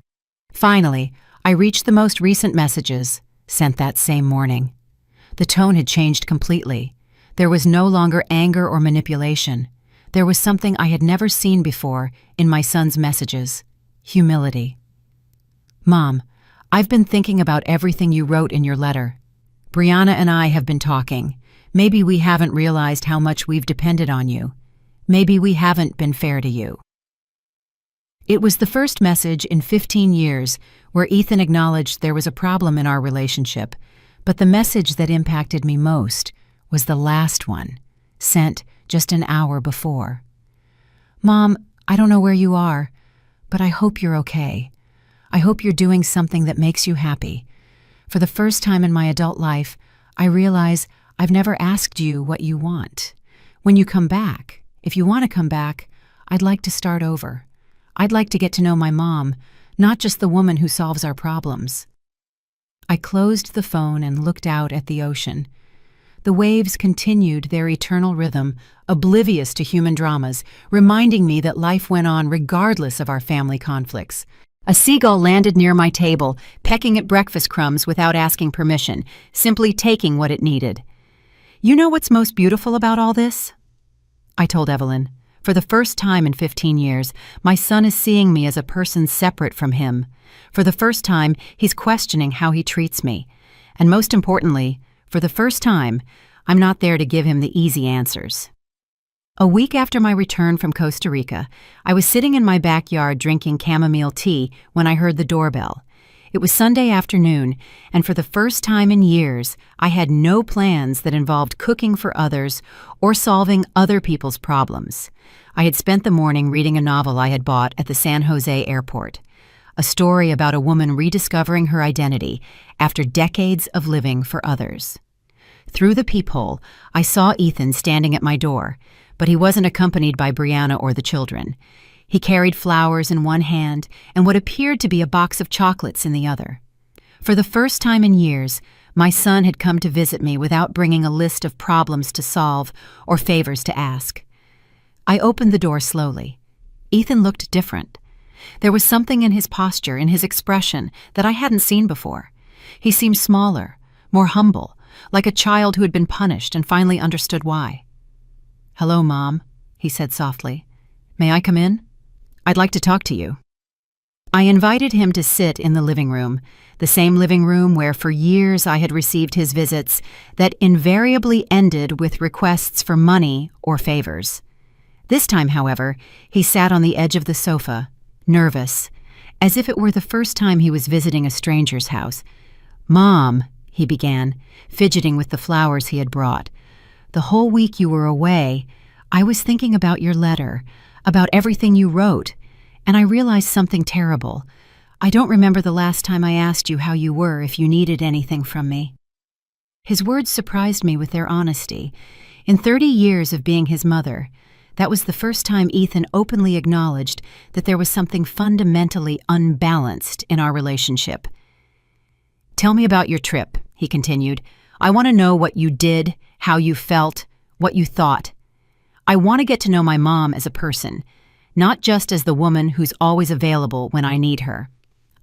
Finally, I reached the most recent messages, sent that same morning. The tone had changed completely. There was no longer anger or manipulation. There was something I had never seen before in my son's messages: humility. "Mom, I've been thinking about everything you wrote in your letter. Brianna and I have been talking. Maybe we haven't realized how much we've depended on you. Maybe we haven't been fair to you." It was the first message in 15 years where Ethan acknowledged there was a problem in our relationship, but the message that impacted me most was the last one, sent just an hour before. "Mom, I don't know where you are, but I hope you're okay. I hope you're doing something that makes you happy. For the first time in my adult life, I realize I've never asked you what you want. When you come back, if you want to come back, I'd like to start over. I'd like to get to know my mom, not just the woman who solves our problems." I closed the phone and looked out at the ocean. The waves continued their eternal rhythm, oblivious to human dramas, reminding me that life went on regardless of our family conflicts. A seagull landed near my table, pecking at breakfast crumbs without asking permission, simply taking what it needed. You know what's most beautiful about all this? I told Evelyn. For the first time in 15 years, my son is seeing me as a person separate from him. For the first time, he's questioning how he treats me. And most importantly, for the first time, I'm not there to give him the easy answers. A week after my return from Costa Rica, I was sitting in my backyard drinking chamomile tea when I heard the doorbell. It was Sunday afternoon, and for the first time in years, I had no plans that involved cooking for others or solving other people's problems. I had spent the morning reading a novel I had bought at the San Jose airport, a story about a woman rediscovering her identity after decades of living for others. Through the peephole, I saw Ethan standing at my door, but he wasn't accompanied by Brianna or the children. He carried flowers in one hand and what appeared to be a box of chocolates in the other. For the first time in years, my son had come to visit me without bringing a list of problems to solve or favors to ask. I opened the door slowly. Ethan looked different. There was something in his posture, in his expression, that I hadn't seen before. He seemed smaller, more humble, like a child who had been punished and finally understood why. "Hello, Mom," he said softly. "May I come in? I'd like to talk to you." I invited him to sit in the living room, the same living room where for years I had received his visits that invariably ended with requests for money or favors. This time, however, he sat on the edge of the sofa, nervous, as if it were the first time he was visiting a stranger's house. "Mom," he began, fidgeting with the flowers he had brought. "The whole week you were away, I was thinking about your letter, about everything you wrote, and I realized something terrible. I don't remember the last time I asked you how you were if you needed anything from me." His words surprised me with their honesty. In 30 years of being his mother, that was the first time Ethan openly acknowledged that there was something fundamentally unbalanced in our relationship. "Tell me about your trip," he continued. "I want to know what you did, how you felt, what you thought. I want to get to know my mom as a person, not just as the woman who's always available when I need her."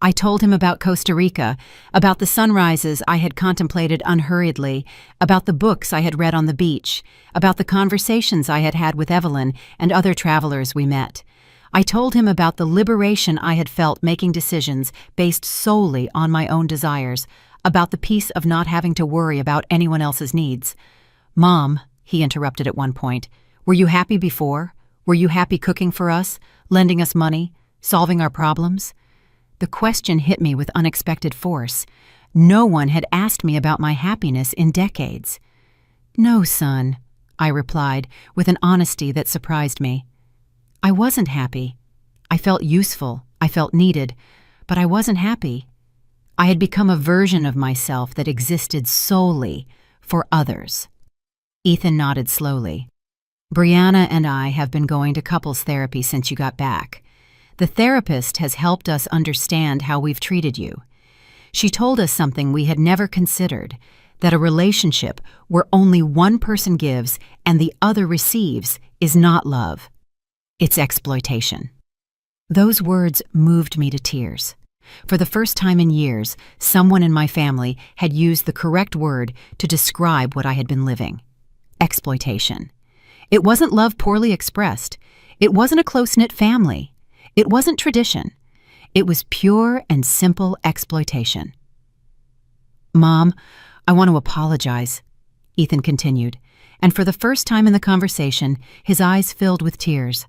I told him about Costa Rica, about the sunrises I had contemplated unhurriedly, about the books I had read on the beach, about the conversations I had had with Evelyn and other travelers we met. I told him about the liberation I had felt making decisions based solely on my own desires, about the peace of not having to worry about anyone else's needs. "Mom," he interrupted at one point, "were you happy before? Were you happy cooking for us, lending us money, solving our problems?" The question hit me with unexpected force. No one had asked me about my happiness in decades. "No, son," I replied with an honesty that surprised me. "I wasn't happy. I felt useful, I felt needed, but I wasn't happy. I had become a version of myself that existed solely for others." Ethan nodded slowly. "Brianna and I have been going to couples therapy since you got back. The therapist has helped us understand how we've treated you. She told us something we had never considered, that a relationship where only one person gives and the other receives is not love. It's exploitation." Those words moved me to tears. For the first time in years, someone in my family had used the correct word to describe what I had been living. Exploitation. It wasn't love poorly expressed. It wasn't a close-knit family. It wasn't tradition. It was pure and simple exploitation. "Mom, I want to apologize," Ethan continued, and for the first time in the conversation, his eyes filled with tears.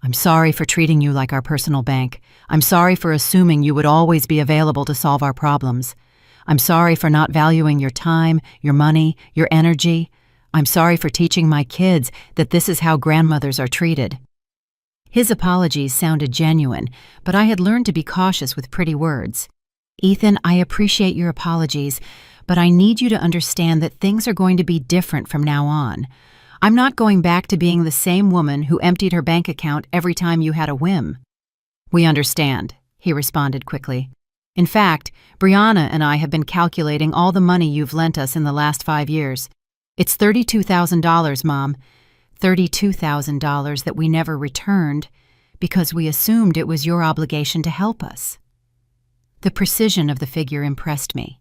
"I'm sorry for treating you like our personal bank. I'm sorry for assuming you would always be available to solve our problems. I'm sorry for not valuing your time, your money, your energy. I'm sorry for teaching my kids that this is how grandmothers are treated." His apologies sounded genuine, but I had learned to be cautious with pretty words. "Ethan, I appreciate your apologies, but I need you to understand that things are going to be different from now on. I'm not going back to being the same woman who emptied her bank account every time you had a whim." "We understand," he responded quickly. "In fact, Brianna and I have been calculating all the money you've lent us in the last 5 years. It's $32,000, Mom. $32,000 that we never returned because we assumed it was your obligation to help us." The precision of the figure impressed me.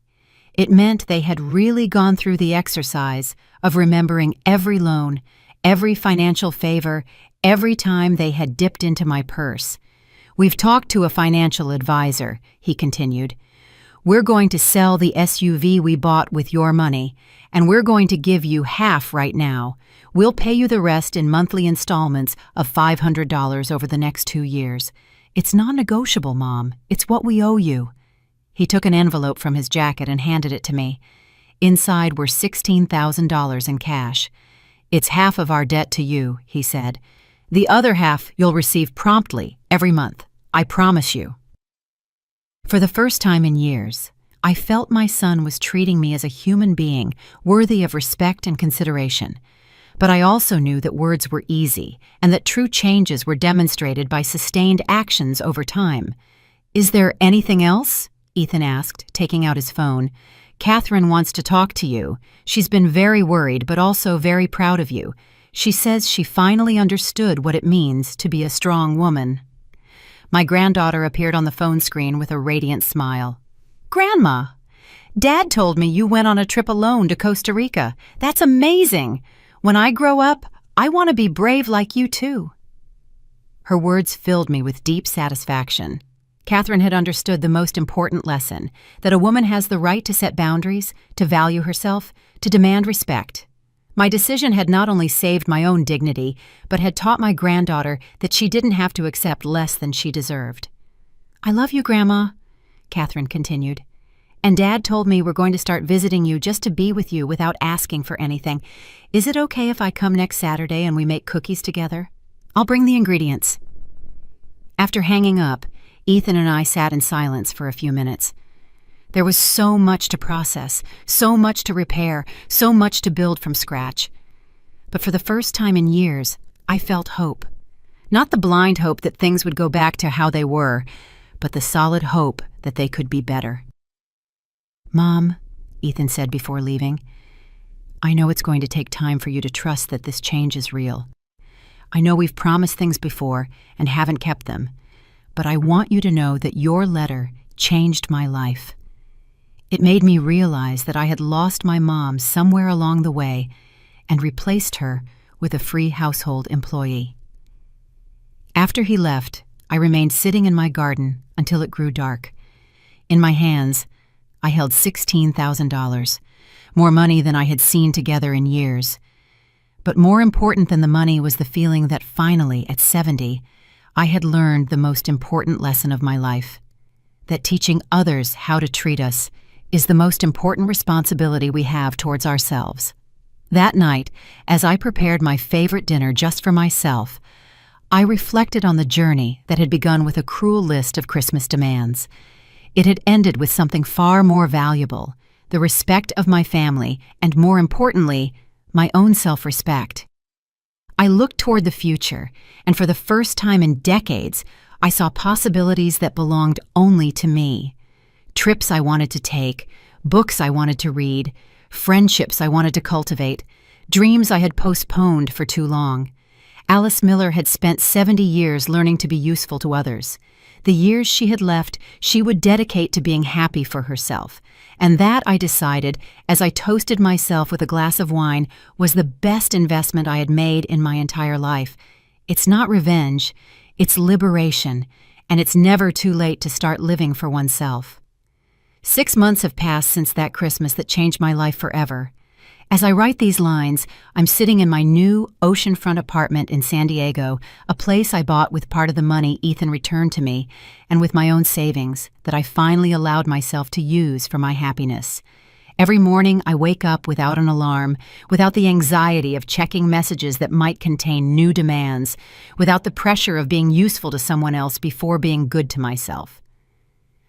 It meant they had really gone through the exercise of remembering every loan, every financial favor, every time they had dipped into my purse. "We've talked to a financial advisor," he continued. "We're going to sell the SUV we bought with your money, and we're going to give you half right now. We'll pay you the rest in monthly installments of $500 over the next 2 years. It's non-negotiable, Mom. It's what we owe you." He took an envelope from his jacket and handed it to me. Inside were $16,000 in cash. "It's half of our debt to you," he said. "The other half you'll receive promptly, every month. I promise you." For the first time in years, I felt my son was treating me as a human being worthy of respect and consideration. But I also knew that words were easy and that true changes were demonstrated by sustained actions over time. "Is there anything else?" Ethan asked, taking out his phone. "Catherine wants to talk to you. She's been very worried but also very proud of you. She says she finally understood what it means to be a strong woman." My granddaughter appeared on the phone screen with a radiant smile. "Grandma, Dad told me you went on a trip alone to Costa Rica. That's amazing. When I grow up, I want to be brave like you too." Her words filled me with deep satisfaction. Catherine had understood the most important lesson, that a woman has the right to set boundaries, to value herself, to demand respect. My decision had not only saved my own dignity, but had taught my granddaughter that she didn't have to accept less than she deserved. "I love you, Grandma," Catherine continued. "And Dad told me we're going to start visiting you just to be with you without asking for anything. Is it okay if I come next Saturday and we make cookies together? I'll bring the ingredients." After hanging up, Ethan and I sat in silence for a few minutes. There was so much to process, so much to repair, so much to build from scratch. But for the first time in years, I felt hope. Not the blind hope that things would go back to how they were, but the solid hope that they could be better. "Mom," Ethan said before leaving, "I know it's going to take time for you to trust that this change is real. I know we've promised things before and haven't kept them, but I want you to know that your letter changed my life. It made me realize that I had lost my mom somewhere along the way and replaced her with a free household employee." After he left, I remained sitting in my garden until it grew dark. In my hands, I held $16,000, more money than I had seen together in years. But more important than the money was the feeling that finally, at 70, I had learned the most important lesson of my life, that teaching others how to treat us is the most important responsibility we have towards ourselves. That night, as I prepared my favorite dinner just for myself, I reflected on the journey that had begun with a cruel list of Christmas demands. It had ended with something far more valuable, the respect of my family, and more importantly, my own self-respect. I looked toward the future, and for the first time in decades, I saw possibilities that belonged only to me. Trips I wanted to take, books I wanted to read, friendships I wanted to cultivate, dreams I had postponed for too long. Alice Miller had spent 70 years learning to be useful to others. The years she had left, she would dedicate to being happy for herself. And that, I decided, as I toasted myself with a glass of wine, was the best investment I had made in my entire life. It's not revenge, it's liberation, and it's never too late to start living for oneself. 6 months have passed since that Christmas that changed my life forever. As I write these lines, I'm sitting in my new oceanfront apartment in San Diego, a place I bought with part of the money Ethan returned to me, and with my own savings that I finally allowed myself to use for my happiness. Every morning I wake up without an alarm, without the anxiety of checking messages that might contain new demands, without the pressure of being useful to someone else before being good to myself.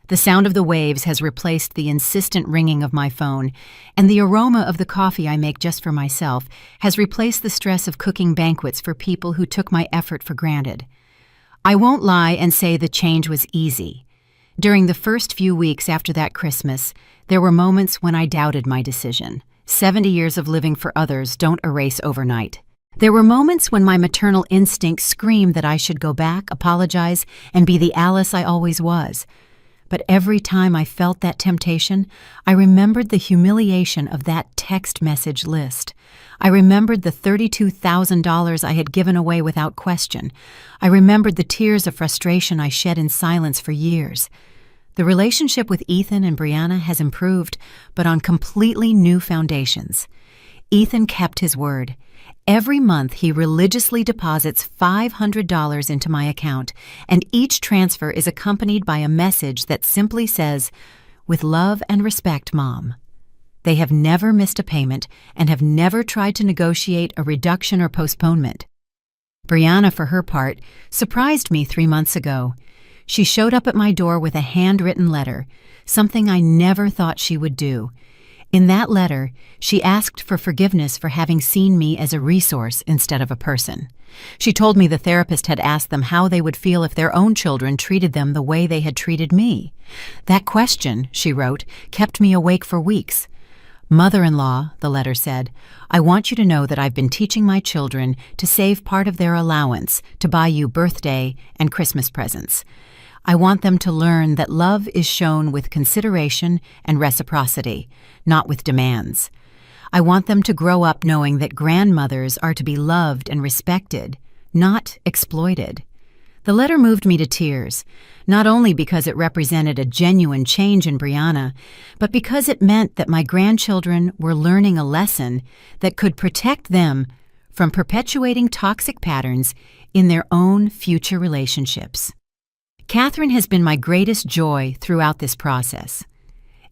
The sound of the waves has replaced the insistent ringing of my phone, and the aroma of the coffee I make just for myself has replaced the stress of cooking banquets for people who took my effort for granted. I won't lie and say the change was easy. During the first few weeks after that Christmas, there were moments when I doubted my decision. 70 years of living for others don't erase overnight. There were moments when my maternal instinct screamed that I should go back, apologize, and be the Alice I always was. But every time I felt that temptation, I remembered the humiliation of that text message list. I remembered the $32,000 I had given away without question. I remembered the tears of frustration I shed in silence for years. The relationship with Ethan and Brianna has improved, but on completely new foundations. Ethan kept his word. Every month, he religiously deposits $500 into my account, and each transfer is accompanied by a message that simply says, "With love and respect, Mom." They have never missed a payment and have never tried to negotiate a reduction or postponement. Brianna, for her part, surprised me 3 months ago. She showed up at my door with a handwritten letter, something I never thought she would do. In that letter, she asked for forgiveness for having seen me as a resource instead of a person. She told me the therapist had asked them how they would feel if their own children treated them the way they had treated me. That question, she wrote, kept me awake for weeks. "Mother-in-law," the letter said, "I want you to know that I've been teaching my children to save part of their allowance to buy you birthday and Christmas presents. I want them to learn that love is shown with consideration and reciprocity, not with demands. I want them to grow up knowing that grandmothers are to be loved and respected, not exploited." The letter moved me to tears, not only because it represented a genuine change in Brianna, but because it meant that my grandchildren were learning a lesson that could protect them from perpetuating toxic patterns in their own future relationships. Catherine has been my greatest joy throughout this process.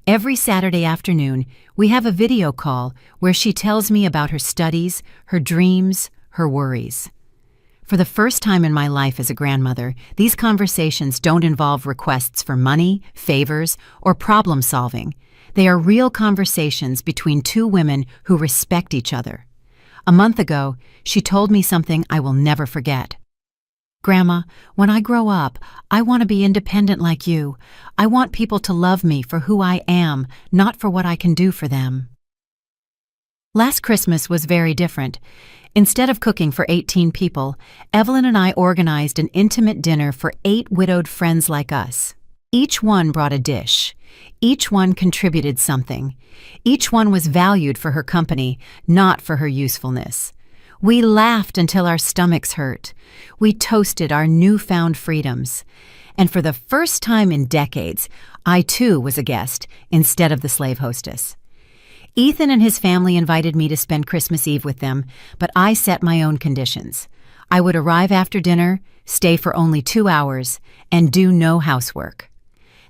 Every Saturday afternoon, we have a video call where she tells me about her studies, her dreams, her worries. For the first time in my life as a grandmother, these conversations don't involve requests for money, favors, or problem solving. They are real conversations between two women who respect each other. A month ago, she told me something I will never forget. "Grandma, when I grow up, I want to be independent like you. I want people to love me for who I am, not for what I can do for them." Last Christmas was very different. Instead of cooking for 18 people, Evelyn and I organized an intimate dinner for 8 widowed friends like us. Each one brought a dish. Each one contributed something. Each one was valued for her company, not for her usefulness. We laughed until our stomachs hurt. We toasted our newfound freedoms. And for the first time in decades, I too was a guest instead of the slave hostess. Ethan and his family invited me to spend Christmas Eve with them, but I set my own conditions. I would arrive after dinner, stay for only 2 hours, and do no housework.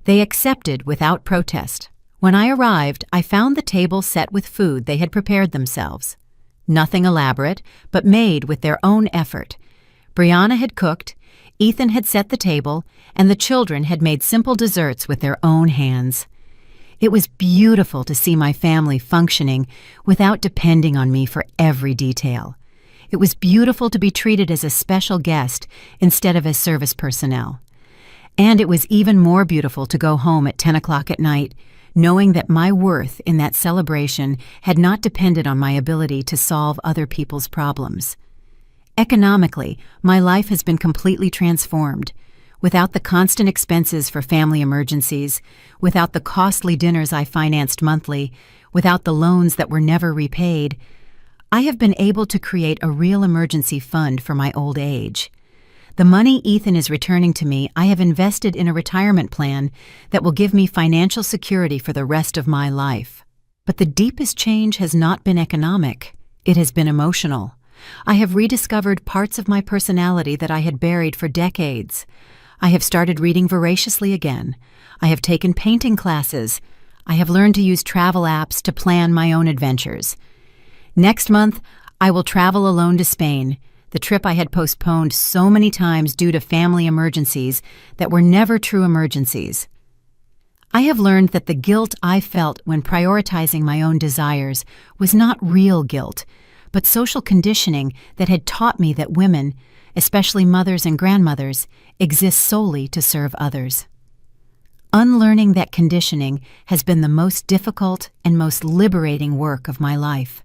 They accepted without protest. When I arrived, I found the table set with food they had prepared themselves. Nothing elaborate, but made with their own effort. Brianna had cooked, Ethan had set the table, and the children had made simple desserts with their own hands. It was beautiful to see my family functioning without depending on me for every detail. It was beautiful to be treated as a special guest instead of as service personnel. And it was even more beautiful to go home at 10 o'clock at night, knowing that my worth in that celebration had not depended on my ability to solve other people's problems. Economically, my life has been completely transformed. Without the constant expenses for family emergencies, without the costly dinners I financed monthly, without the loans that were never repaid, I have been able to create a real emergency fund for my old age. The money Ethan is returning to me, I have invested in a retirement plan that will give me financial security for the rest of my life. But the deepest change has not been economic. It has been emotional. I have rediscovered parts of my personality that I had buried for decades. I have started reading voraciously again. I have taken painting classes. I have learned to use travel apps to plan my own adventures. Next month, I will travel alone to Spain, the trip I had postponed so many times due to family emergencies that were never true emergencies. I have learned that the guilt I felt when prioritizing my own desires was not real guilt, but social conditioning that had taught me that women, especially mothers and grandmothers, exist solely to serve others. Unlearning that conditioning has been the most difficult and most liberating work of my life.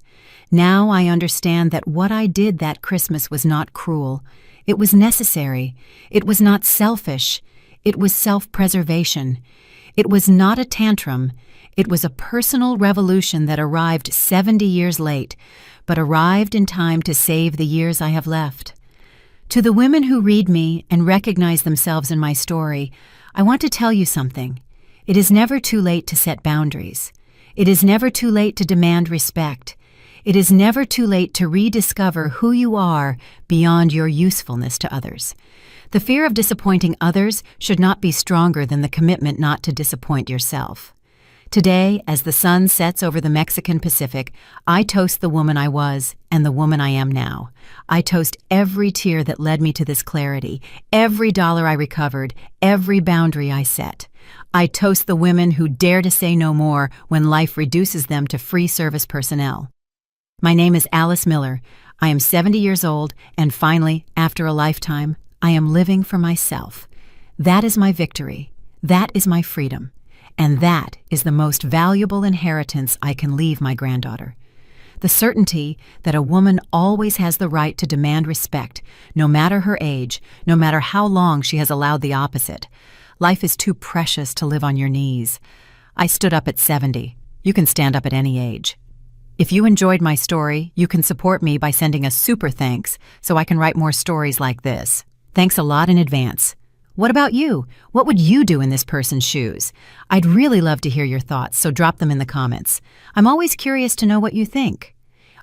Now I understand that what I did that Christmas was not cruel. It was necessary. It was not selfish. It was self-preservation. It was not a tantrum. It was a personal revolution that arrived 70 years late, but arrived in time to save the years I have left. To the women who read me and recognize themselves in my story, I want to tell you something. It is never too late to set boundaries. It is never too late to demand respect. It is never too late to rediscover who you are beyond your usefulness to others. The fear of disappointing others should not be stronger than the commitment not to disappoint yourself. Today, as the sun sets over the Mexican Pacific, I toast the woman I was and the woman I am now. I toast every tear that led me to this clarity, every dollar I recovered, every boundary I set. I toast the women who dare to say no more when life reduces them to free service personnel. My name is Alice Miller. I am 70 years old, and finally, after a lifetime, I am living for myself. That is my victory. That is my freedom. And that is the most valuable inheritance I can leave my granddaughter. The certainty that a woman always has the right to demand respect, no matter her age, no matter how long she has allowed the opposite. Life is too precious to live on your knees. I stood up at 70. You can stand up at any age. If you enjoyed my story, you can support me by sending a super thanks so I can write more stories like this. Thanks a lot in advance. What about you? What would you do in this person's shoes? I'd really love to hear your thoughts, so drop them in the comments. I'm always curious to know what you think.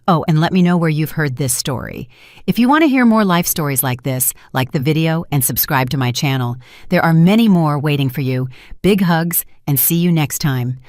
Oh, and let me know where you've heard this story. If you want to hear more life stories like this, like the video and subscribe to my channel. There are many more waiting for you. Big hugs, and see you next time.